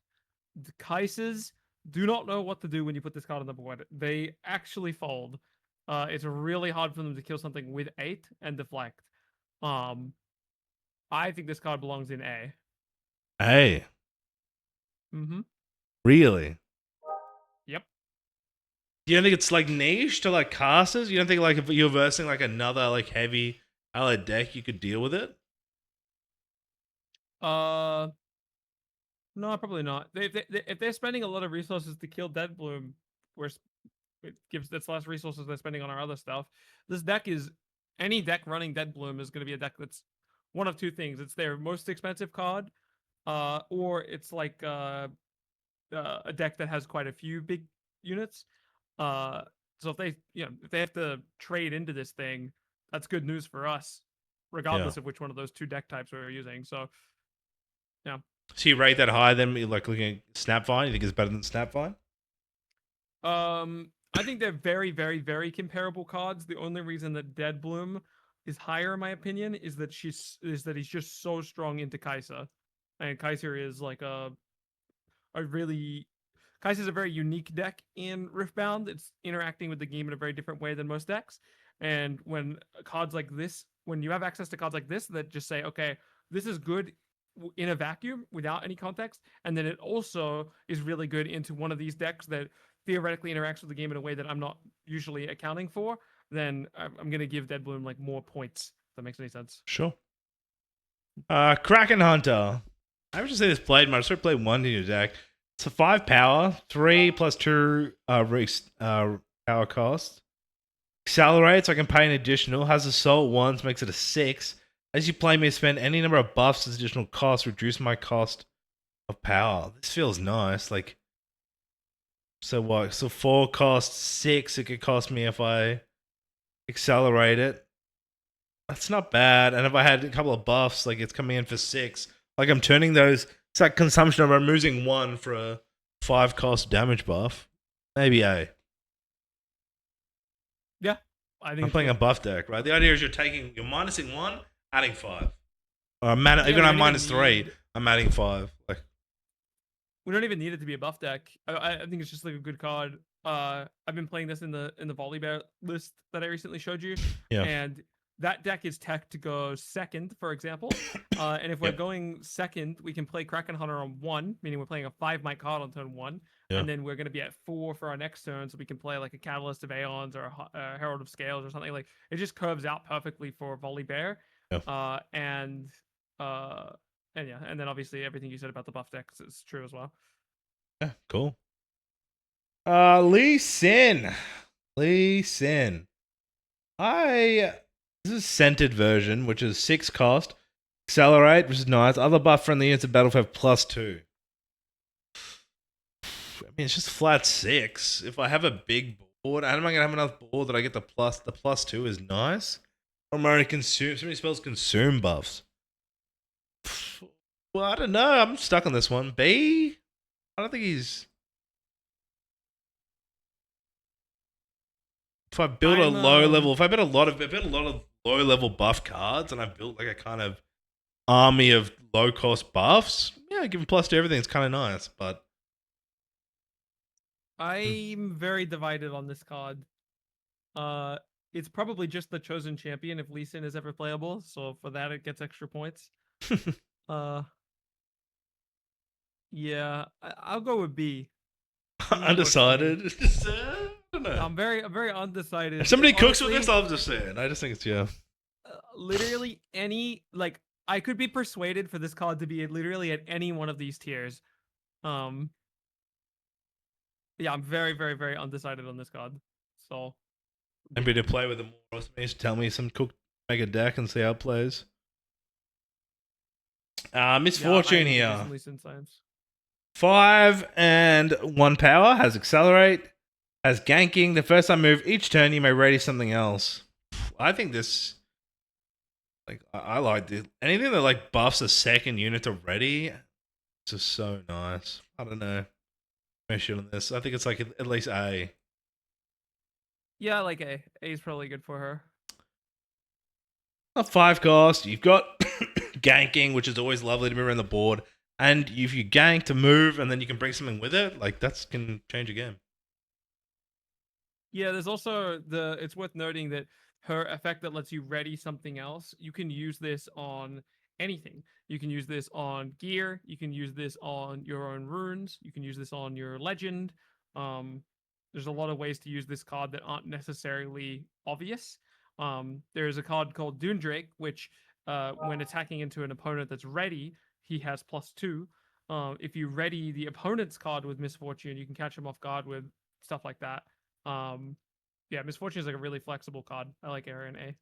The Kaises do not know what to do when you put this card on the board. They actually fold. It's really hard for them to kill something with 8 and deflect. I think this card belongs in A. Hey. Mm-hmm. Really? Yep. You don't think it's like niche to like casters? You don't think like if you're versing like another like heavy allied deck, you could deal with it? No, probably not. If they're spending a lot of resources to kill Dead Bloom, where it gives that's less resources they're spending on our other stuff. This deck is any deck running Dead Bloom is going to be a deck that's one of two things. It's their most expensive card, or it's like a deck that has quite a few big units. So if they have to trade into this thing, that's good news for us, regardless of which one of those two deck types we're using. So, yeah. So you rate that higher than like looking at Snapvine? You think it's better than Snapvine? I think they're very, very, very comparable cards. The only reason that Dead Bloom is higher, in my opinion, is that he's just so strong into Kai'Sa, and Kai'Sa is like Kai'Sa is a very unique deck in Riftbound. It's interacting with the game in a very different way than most decks. And when cards like this, when you have access to cards like this that just say, okay, this is good in a vacuum without any context, and then it also is really good into one of these decks that theoretically interacts with the game in a way that I'm not usually accounting for, then I'm going to give Dead Bloom like more points. If that makes any sense. Sure. Kraken Hunter. I haven't just seen this played much. I started playing one in your deck. It's a 5 power, 3 plus 2 power cost. Accelerates, I can pay an additional. Has assault once, makes it a 6. As you play me, spend any number of buffs as additional cost, reduce my cost of power. This feels nice. Like, so what? So 4 costs 6. It could cost me if I accelerate it. That's not bad. And if I had a couple of buffs, like it's coming in for 6. Like I'm turning those. It's like consumption of I'm losing 1 for a 5 cost damage buff. Maybe A. Yeah, I think I'm playing a buff deck, right? The idea is you're minusing 1, adding 5. Or even on minus 3, I'm adding 5. Like we don't even need it to be a buff deck. I think it's just like a good card. I've been playing this in the Volibear list that I recently showed you, and that deck is tech to go second, for example. And if we're going second, we can play Kraken Hunter on 1, meaning we're playing a 5 might card on turn 1, and then we're going to be at 4 for our next turn, so we can play like a Catalyst of Aeons or a Herald of Scales or something. Like it just curves out perfectly for Volibear. And then obviously everything you said about the buff decks is true as well. Yeah, cool. Lee Sin. This is scented version, which is 6 cost. Accelerate, which is nice. Other buff friendly units of battlefield have +2. I mean, it's just flat 6. If I have a big board, and am I gonna have enough board that I get the plus? The +2 is nice. Or am I gonna consume? So many spells consume buffs. Well, I don't know. I'm stuck on this one. B. I don't think he's. If I build a low level, if I built a lot of low level buff cards, and I built like a kind of army of low cost buffs, yeah, give him +2 everything. It's kind of nice, but I'm very divided on this card. It's probably just the chosen champion if Lee Sin is ever playable, so for that it gets extra points. Yeah, I'll go with B. B or C. Undecided. Just, I don't know. I'm very undecided. If somebody cooks with Honestly, this, I'm just saying. I just think it's yeah. literally any like I could be persuaded for this card to be literally at any one of these tiers. Um, yeah, I'm very undecided on this card. So Maybe to play with it more. Or tell me some cook, make a deck and see how it plays. Misfortune yeah, here. recently since science. 5 and 1 power, has accelerate, has ganking. The first time move each turn, you may ready something else. I think this, like, I like this. Anything that like buffs a second unit to ready, it's just so nice. I don't know. Mission on this. I think it's like at least A. Yeah, like A. A is probably good for her. A 5 cost. You've got ganking, which is always lovely to move around the board. And if you gank to move, and then you can bring something with it, like that can change a game. Yeah, there's also it's worth noting that her effect that lets you ready something else, you can use this on anything. You can use this on gear, you can use this on your own runes, you can use this on your legend. There's a lot of ways to use this card that aren't necessarily obvious. There's a card called Doondrake, which when attacking into an opponent that's ready, he has +2. If you ready the opponent's card with Misfortune, you can catch him off guard with stuff like that. Yeah, Misfortune is like a really flexible card. I like Aaron A.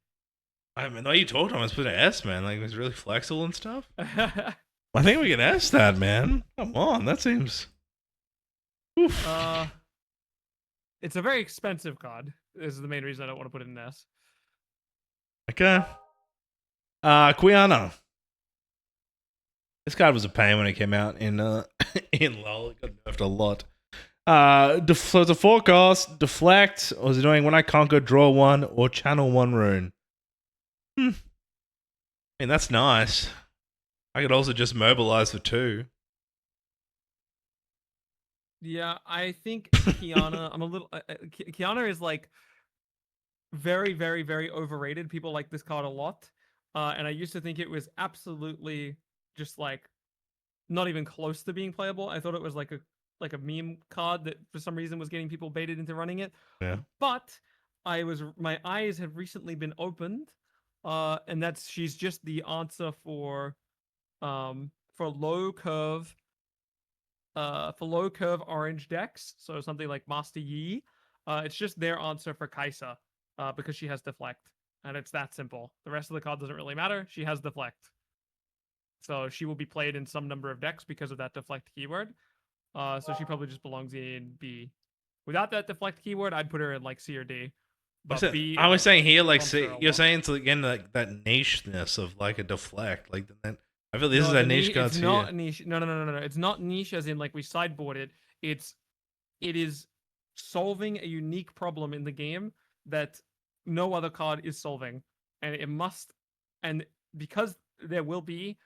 I mean, the way you talked to him, I was putting an S, man. Like, it was really flexible and stuff. I think we can S that, man. Come on, that seems. Oof. It's a very expensive card. This is the main reason I don't want to put it in S. Okay. Quiana. This card was a pain when it came out in in LoL. It got nerfed a lot. So it's a 4 cost, deflect, or is it doing when I conquer, draw 1, or channel 1 rune? I mean, that's nice. I could also just mobilize for 2. Yeah, I think Kiana, I'm a little. Kiana is like very overrated. People like this card a lot. And I used to think it was absolutely just like not even close to being playable. I thought it was like a meme card that for some reason was getting people baited into running it. Yeah. But my eyes have recently been opened, and she's just the answer for low curve orange decks. So something like Master Yi. It's just their answer for Kai'Sa, because she has deflect, and it's that simple. The rest of the card doesn't really matter. She has deflect, so she will be played in some number of decks because of that deflect keyword. So she probably just belongs in B. Without that deflect keyword, I'd put her in like C or D. But B, I was saying here, like, Sure you're saying to again like that nicheness of like a deflect, like that. I feel this is a niche card here. It's not niche. No. It's not niche as in like we sideboard it. It is solving a unique problem in the game that no other card is solving, and it must. And because there will be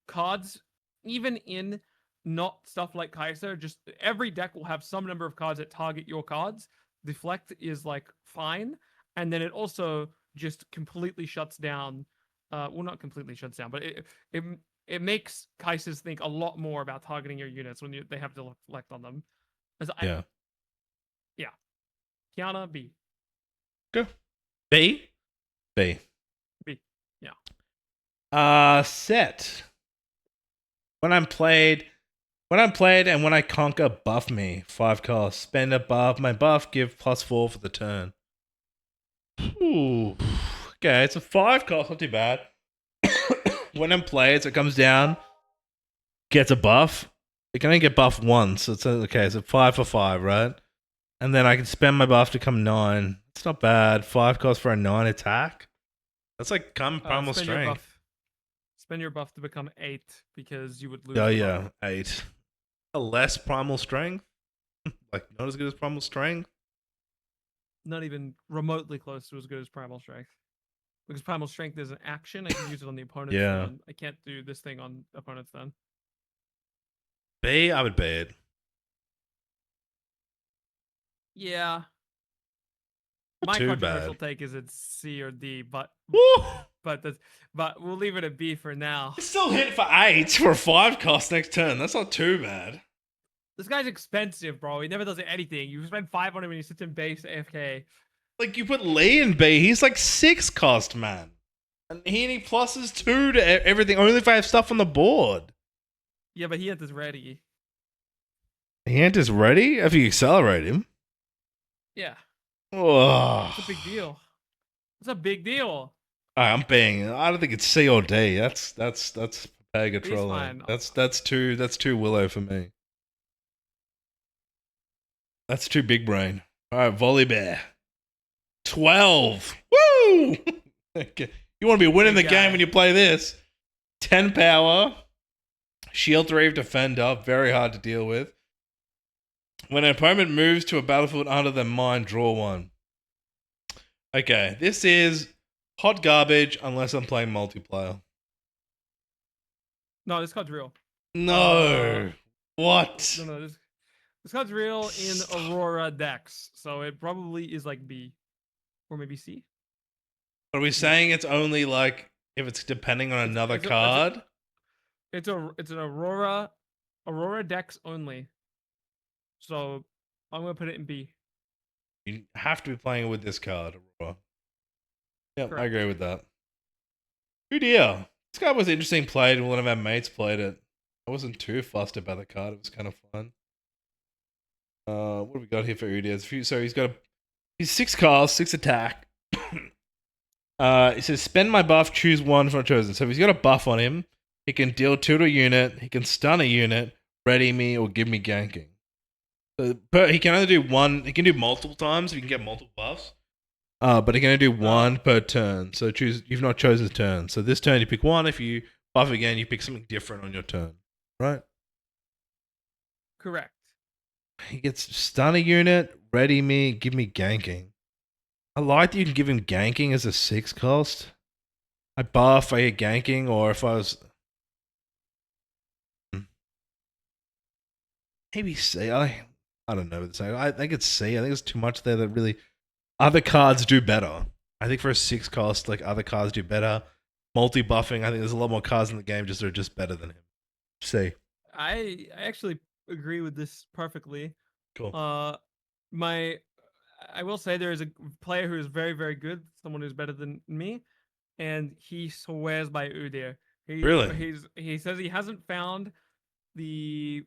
cards, even in not stuff like Kai'Sa, just every deck will have some number of cards that target your cards. Deflect is like fine, and then it also just completely shuts down. Well, not completely shuts down, but it makes Kai'Sas think a lot more about targeting your units when they have deflect on them. Yeah. Kiana B. Go. B. B. Yeah. Set. When I'm played and when I conquer, buff me. 5 costs. Spend a buff. My buff, give +4 for the turn. Ooh. Okay, it's a 5 cost, not too bad. When I'm played, so it comes down, gets a buff. It can only get buffed once, so it's okay. So 5 for 5, right? And then I can spend my buff to come 9. It's not bad. 5 cost for a 9 attack. That's like primal strength. Spend your buff to become 8 because you would lose. Oh yeah, 8. A less primal strength, like not as good as primal strength. Not even remotely close to as good as primal strength. Because primal strength is an action, I can use it on the opponent's turn. I can't do this thing on opponent's turn. B, I would B it. Yeah. My controversial take is it's C or D, but we'll leave it at B for now. It's still hit for 8 for a 5 cost next turn. That's not too bad. This guy's expensive, bro. He never does anything. You spend 5 on him and he sits in base AFK. Like, you put Lee in B, he's like 6 cost, man. And he pluses 2 to everything, only if I have stuff on the board. Yeah, but he had this ready. He ain't just ready if you accelerate him. Yeah. Oh. It's a big deal. It's a big deal. I'm being. I don't think it's C or D. That's Pega He's trolling. fine. That's too Willow for me. That's too big brain. All right, Volley Bear. 12. Woo! Okay. You want to be winning Big the guy. game when you play this. 10 power. Shield 3 Defender. Very hard to deal with. When an opponent moves to a battlefield under their mine, draw 1. Okay, this is hot garbage unless I'm playing multiplayer. No, this card's real. No. What? No, this card's real in Aurora decks, so it probably is like B or maybe C. Are we saying it's only like if it's depending on another card? It's an Aurora decks only. So I'm gonna put it in B. You have to be playing with this card, Aurora. Yep, I agree with that. Good deal. This card was interesting played when one of our mates played it. I wasn't too fussed about the card. It was kind of fun. What have we got here for Udyr? So he's 6 cards, 6 attack. It says spend my buff, choose one from chosen. So if he's got a buff on him, he can deal 2 to a unit, he can stun a unit, ready me, or give me ganking. So he can only do one. He can do multiple times if you can get multiple buffs. But he can only do 1 per turn. So you've not chosen a turn. So this turn you pick 1. If you buff again, you pick something different on your turn. Right? Correct. He gets stun a unit, ready me, give me ganking. I like that you can give him ganking as a 6 cost. I buff, I get ganking, or if I was... Maybe C. I don't know what to say. I think it's C. I think it's too much there that really... Other cards do better. I think for a 6 cost, like other cards do better. Multi-buffing, I think there's a lot more cards in the game that are just better than him. C. I actually agree with this perfectly. Cool. I will say there is a player who is very, very good, someone who's better than me, and he swears by Udyr. Really? He says he hasn't found the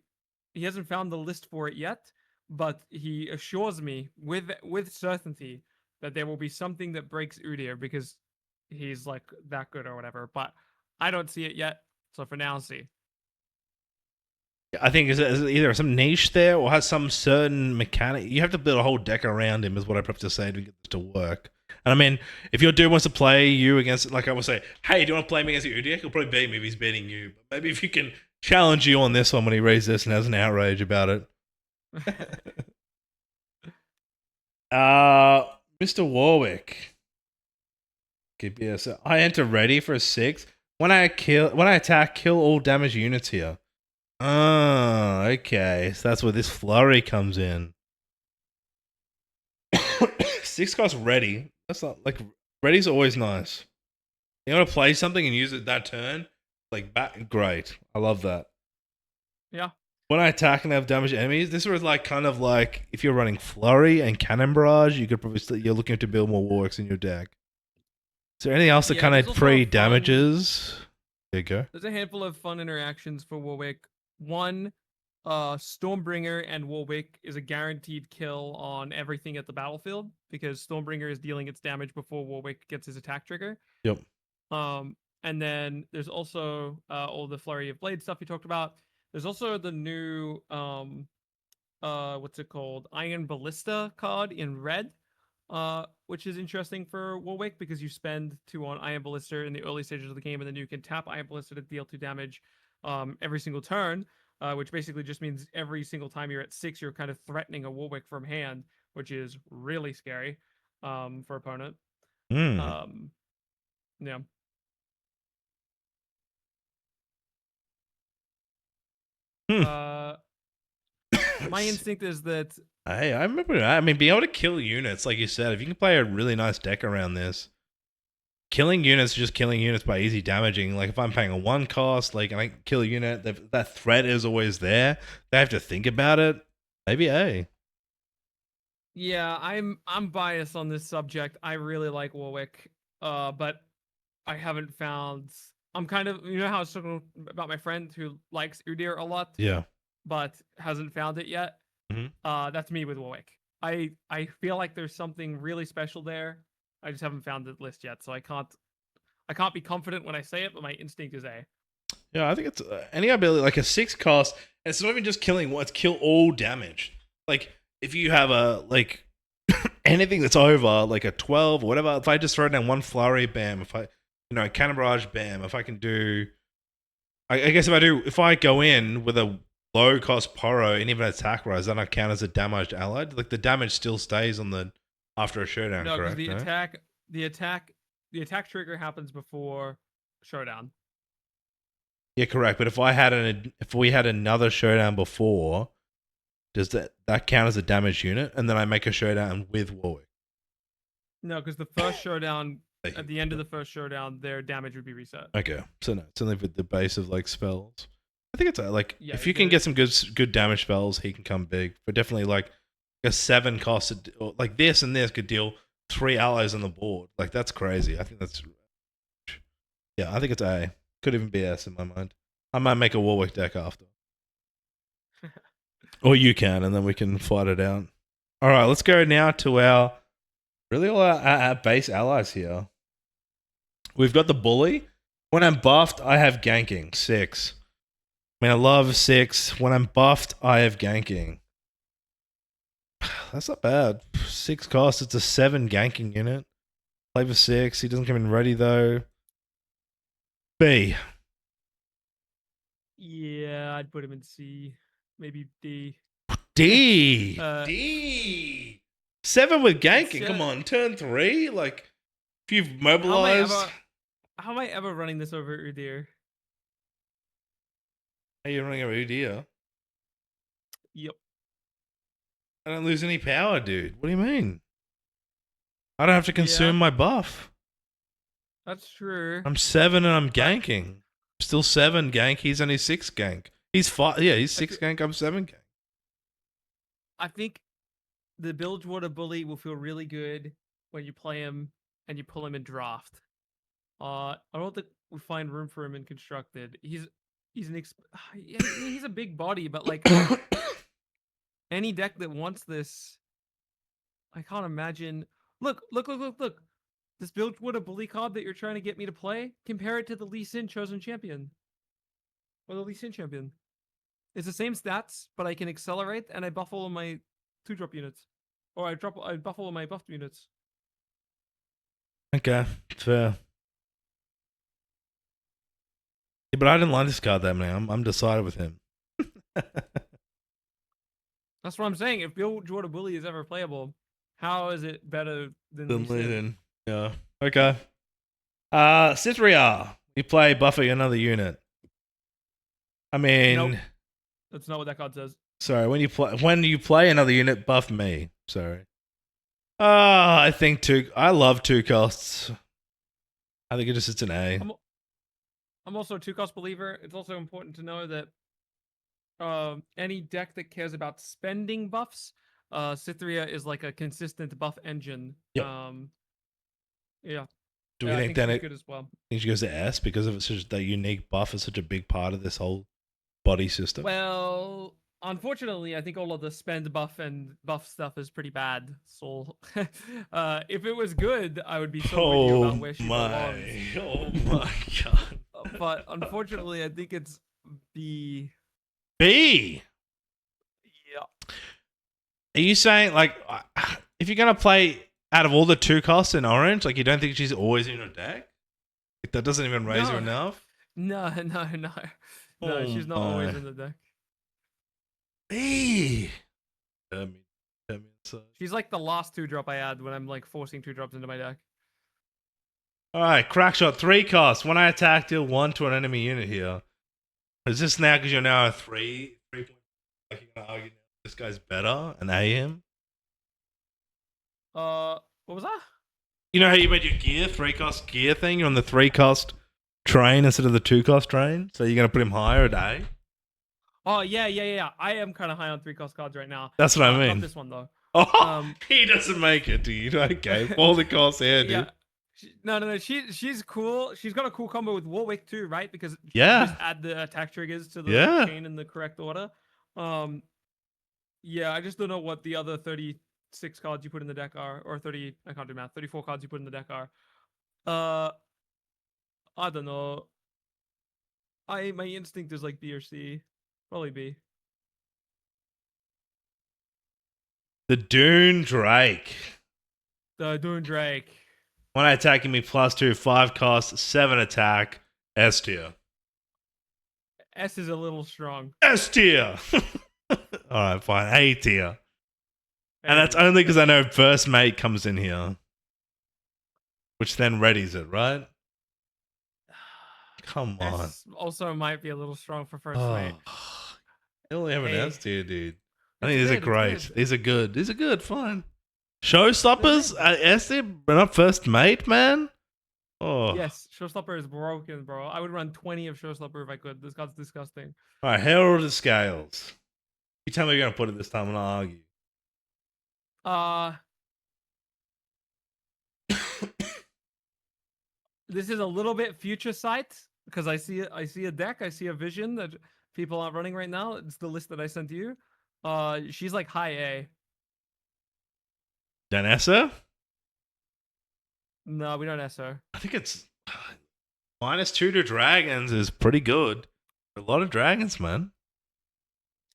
list for it yet, but he assures me with certainty that there will be something that breaks Udyr because he's like that good or whatever. But I don't see it yet, so for now, C. I think is either some niche there or has some certain mechanic. You have to build a whole deck around him, is what I have to say to get this to work. And I mean, if your dude wants to play you against, like I would say, hey, do you want to play me against Udyr? He'll probably beat me if he's beating you. But maybe if you can challenge you on this one when he raises this and has an outrage about it. Mr. Warwick. Yeah, so I enter ready for a 6. When I attack, kill all damaged units here. Oh, okay. So that's where this flurry comes in. 6 cost ready. That's not like ready's always nice. You want to play something and use it that turn? Like great. I love that. Yeah. When I attack and have damaged enemies, this was like kind of like if you're running flurry and cannon barrage, you could probably you're looking to build more warwicks in your deck. Is there anything else that kind of pre-damages? There you go. There's a handful of fun interactions for Warwick. One, Stormbringer and Warwick is a guaranteed kill on everything at the battlefield because Stormbringer is dealing its damage before Warwick gets his attack trigger. Yep. And then there's also all the Flurry of Blade stuff you talked about. There's also the new what's it called? Iron Ballista card in red. Which is interesting for Warwick because you spend 2 on Iron Ballista in the early stages of the game, and then you can tap Iron Ballista to deal 2 damage every single turn, which basically just means every single time you're at 6, you're kind of threatening a Warwick from hand, which is really scary for opponent. Yeah. My instinct is that... Hey, I remember. I mean, being able to kill units, like you said, if you can play a really nice deck around this, killing units, just killing units by easy damaging. Like if I'm paying a 1 cost, like and I kill a unit, that threat is always there. They have to think about it. Maybe A. Yeah, I'm biased on this subject. I really like Warwick, but I haven't found. I'm kind of, you know how I was talking about my friend who likes Udyr a lot, Yeah. but hasn't found it yet. Mhm. That's me with Warwick. I feel like there's something really special there. I just haven't found the list yet, so I can't be confident when I say it, but my instinct is A. Yeah, I think it's any ability like a 6 cost. And it's not even just killing one; it's kill all damage. Like if you have a like anything that's over like a 12 or whatever. If I just throw down one flurry, bam. If I cannon barrage, bam. If I can do, I guess if I go in with a low cost poro and even attack rise, then I count as a damaged allied. Like the damage still stays on the after a showdown. No, because Correct? No? the attack trigger happens before showdown. Yeah, correct. But if we had another showdown before, does that count as a damaged unit? And then I make a showdown with Warwick. No, because the first showdown, at the end of the first showdown, their damage would be reset. Okay, so no, it's only with the base of like spells. I think it's like Yeah, if you can get some good damage spells, he can come big. But definitely like a 7 cost, like this and this could deal 3 allies on the board. Like that's crazy. I think that's yeah. I think it's A. Could even be S in my mind. I might make a Warwick deck after, or you can, and then we can fight it out. All right, let's go now to all our base allies here. We've got the bully. When I'm buffed, I have ganking 6. I mean, I love 6. When I'm buffed, I have ganking. That's not bad. 6 cost. It's a 7 ganking unit. Play for 6. He doesn't come in ready though. B. Yeah, I'd put him in C, maybe D. D. Uh, D. 7 with ganking. Come on, turn 3. Like, if you've mobilized. How am I ever running this over Udyr? Hey, you're running a Udyr. Yep. I don't lose any power, dude. What do you mean? I don't have to consume my buff. That's true. I'm 7 and I'm ganking. Still 7 gank. He's only 6 gank. He's 5. Yeah, he's 6 gank. I'm 7 gank. I think the Bilgewater Bully will feel really good when you play him and you pull him in draft. I don't think we find room for him in constructed. He's a big body, but like any deck that wants this, I can't imagine. Look. This Bilgewater Bully card that you're trying to get me to play, compare it to the Lee Sin Chosen Champion. Or the Lee Sin Champion. It's the same stats, but I can accelerate and I buff all of my 2-drop units. Or I buff all of my buffed units. Okay, fair. Yeah, but I didn't like this card that many. I'm decided with him. That's what I'm saying. If Bilgewater Bully is ever playable, how is it better than Lee Sin? Then, yeah. Okay. Cytherea. You play buffing another unit. I mean, Nope. That's not what that card says. Sorry, when you play another unit, buff me. Sorry. I think I love 2 costs. I think it's an A. I'm also a 2-cost believer. It's also important to know that any deck that cares about spending buffs, Cytherea is like a consistent buff engine. Yep. Yeah. Do we think then good as well? Think she goes to S because of that unique buff is such a big part of this whole body system? Well, unfortunately, I think all of the spend buff and buff stuff is pretty bad. So, if it was good, I would be so with you about where she belongs. Oh my god! But unfortunately, I think it's B. B. Yeah. Are you saying like if you're gonna play out of all the 2 costs in orange, like you don't think she's always in your deck? Like that doesn't even raise her enough? No. No, she's not always in the deck. B. She's like the last 2-drop I add when I'm like forcing 2-drops into my deck. Alright, Crackshot 3 cost. When I attack, deal 1 to an enemy unit here. Is this now because you're now a 3 point? Like you're gonna argue this guy's better and A him? What was that? You know how you made your gear 3-cost gear thing? You're on the 3-cost train instead of the 2-cost train, so you're gonna put him higher a day. Oh yeah. I am kind of high on 3-cost cards right now. That's what I Not mean. this one though. Oh, he doesn't make it, dude. Okay, all the costs here, Yeah. dude. No. She's cool. She's got a cool combo with Warwick too, right? Because you Yeah, just add the attack triggers to the yeah. chain in the correct order. Um, yeah, I just don't know what the other 36 cards you put in the deck are, or 30. I can't do math. 34 cards you put in the deck are. Uh, I don't know. My instinct is like B or C, probably B. The Dune Drake. The Dune Drake. When attacking me +2, 5-cost, 7 attack, S tier. S is a little strong. S tier. All right, fine. A tier. And that's Hey, only because I know first mate comes in here, which then readies it, right? Come on. S also might be a little strong for first mate. Oh, I only have an Hey, S tier, dude. I it's think these are good, it's great. good. These are good. These are good. Fine. They're Showstoppers? good. S tier, but not first mate, man. Oh. Yes, Showstopper is broken, bro. I would run 20 of Showstopper if I could. This card's disgusting. All right. Herald of the Scales. You tell me you're gonna put it this time, and I'll argue. Uh this is a little bit future sight because I see a deck, I see a vision that people aren't running right now. It's the list that I sent you. She's like high A. Danessa? No, we don't S her. I think it's -2 to dragons is pretty good. A lot of dragons, man.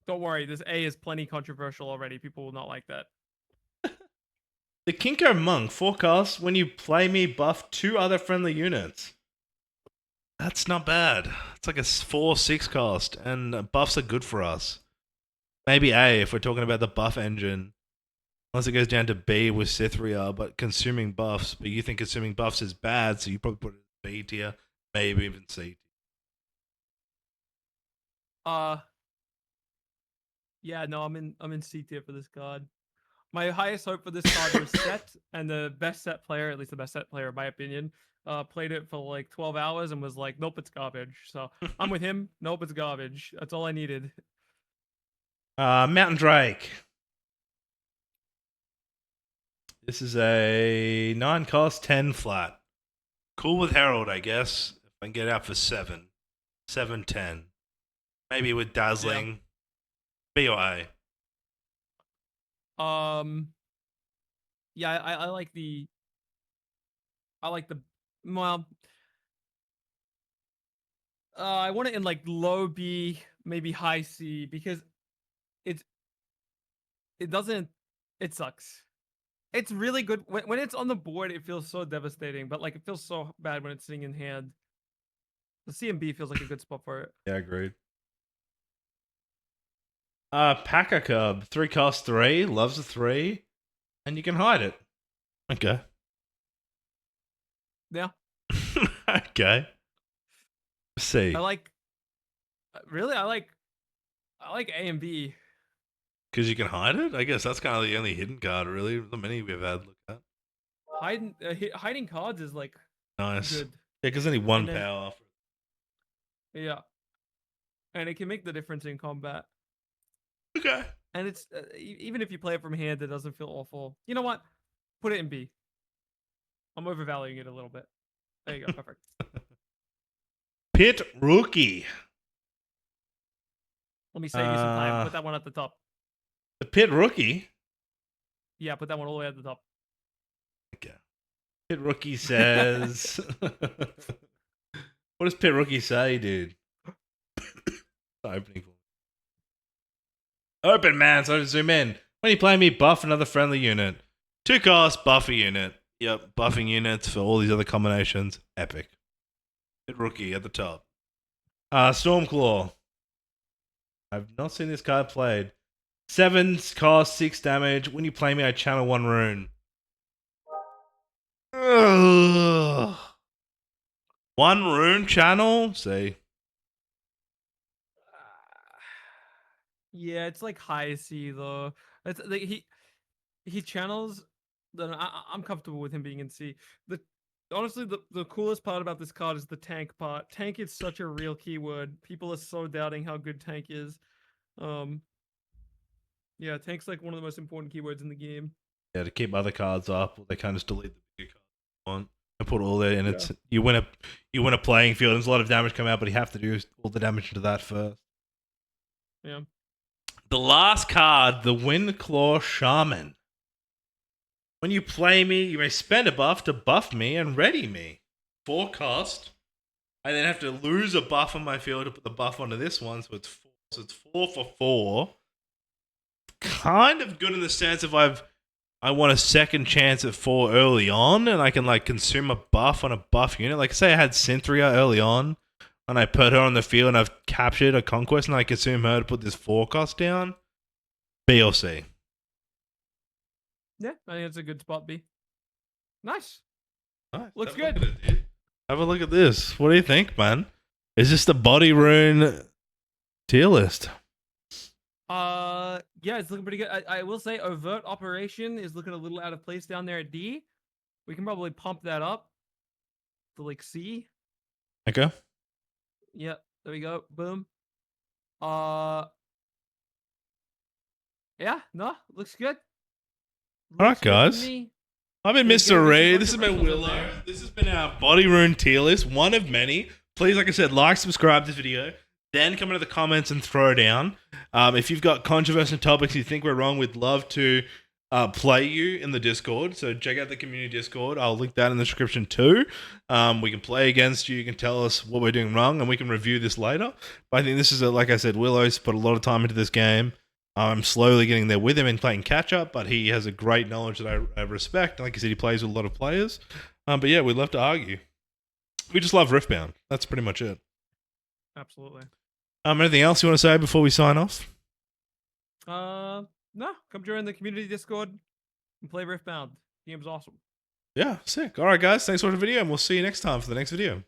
Don't worry, this A is plenty controversial already. People will not like that. The Kinko Monk forecasts when you play me buff 2 other friendly units. That's not bad. It's like a 4-6 cost, and buffs are good for us. Maybe A if we're talking about the buff engine. Unless it goes down to B with Cythria, but consuming buffs. But you think consuming buffs is bad, so you probably put it in B tier, maybe even C. Yeah, no, I'm in C tier for this card. My highest hope for this card was set, and the best set player, at least the best set player in my opinion, played it for like 12 hours and was like, nope, it's garbage. So I'm with him. Nope, it's garbage. That's all I needed. Mountain Drake. This is a 9 cost, 10 flat. Cool with Herald, I guess. If I can get out for 7. 7, 10. Maybe with Dazzling. B or A. Yeah, I like the well, I want it in like low B, maybe high C, because it's it doesn't it sucks. It's really good when it's on the board. It feels so devastating, but like it feels so bad when it's sitting in hand. The C and B feels like a good spot for it. Yeah, agreed. Packer Cub. 3 cost 3. Loves a 3. And you can hide it. Okay. Yeah, Okay. C. I like. Really, I like A and B. Because you can hide it? I guess that's kind of the only hidden card, really. The many we've had look at. Hiding cards is like Nice. good. Yeah, because only 1 And then- power. Yeah, and it can make the difference in combat. Okay. And it's even if you play it from hand, it doesn't feel awful. You know what? Put it in B. I'm overvaluing it a little bit. There you go. Perfect. Pit Rookie. Let me save you some time. Put that one at the top. The Pit Rookie? Yeah, put that one all the way at the top. Okay. Pit Rookie says... What does Pit Rookie say, dude? Opening for Open, man, so I zoom in. When you play me, buff another friendly unit. 2 cost, buff a unit. Yep, buffing units for all these other combinations. Epic. Pit Rookie at the top. Stormclaw. I've not seen this card played. 7 cost, 6 damage. When you play me, I channel 1 rune. Ugh. 1 rune channel? See. Yeah, it's like high C though. It's like he channels then I'm comfortable with him being in C. Honestly, the coolest part about this card is the tank part. Tank is such a real keyword. People are so doubting how good tank is. Yeah, tank's like one of the most important keywords in the game. Yeah, to keep other cards up, or they kind of just delete the bigger cards you want and put all there, and Yeah. it's you win a playing field. There's a lot of damage come out, but you have to do all the damage to that first. Yeah. The last card, the Windclaw Shaman. When you play me, you may spend a buff to buff me and ready me. 4 cost. I then have to lose a buff on my field to put the buff onto this one, so it's 4. So it's 4 for 4. Kind of good in the sense if I want a second chance at 4 early on, and I can like consume a buff on a buff unit. Like say I had Cynthia early on, and I put her on the field, and I've captured a conquest, and I consume her to put this 4 cost down. B or C. Yeah, I think that's a good spot B. Nice. Nice. Looks Have a look good. at it, dude. Have a look at this. What do you think, man? Is this the Body Rune tier list? Yeah, it's looking pretty good. I will say overt operation is looking a little out of place down there at D. We can probably pump that up to like C. Okay. Yep, there we go. Boom. Yeah, no, looks good. All right, Looks good to guys. me. I've been There's gonna be Mrreeeee. some This has been controversials in Willow. there. This has been our Body Rune tier list, one of many. Please, like I said, like, subscribe to this video. Then come into the comments and throw down. If you've got controversial topics you think we're wrong, we'd love to play you in the Discord. So check out the community Discord. I'll link that in the description too. We can play against you. You can tell us what we're doing wrong, and we can review this later. But I think this is, like I said, Willow's put a lot of time into this game. I'm slowly getting there with him and playing catch up, but he has a great knowledge that I respect. Like I said, he plays with a lot of players. But yeah, we'd love to argue. We just love Riftbound. That's pretty much it. Absolutely. Anything else you want to say before we sign off? No, come join the community Discord and play Riftbound. The game's awesome. Yeah, sick. All right, guys. Thanks for watching the video, and we'll see you next time for the next video.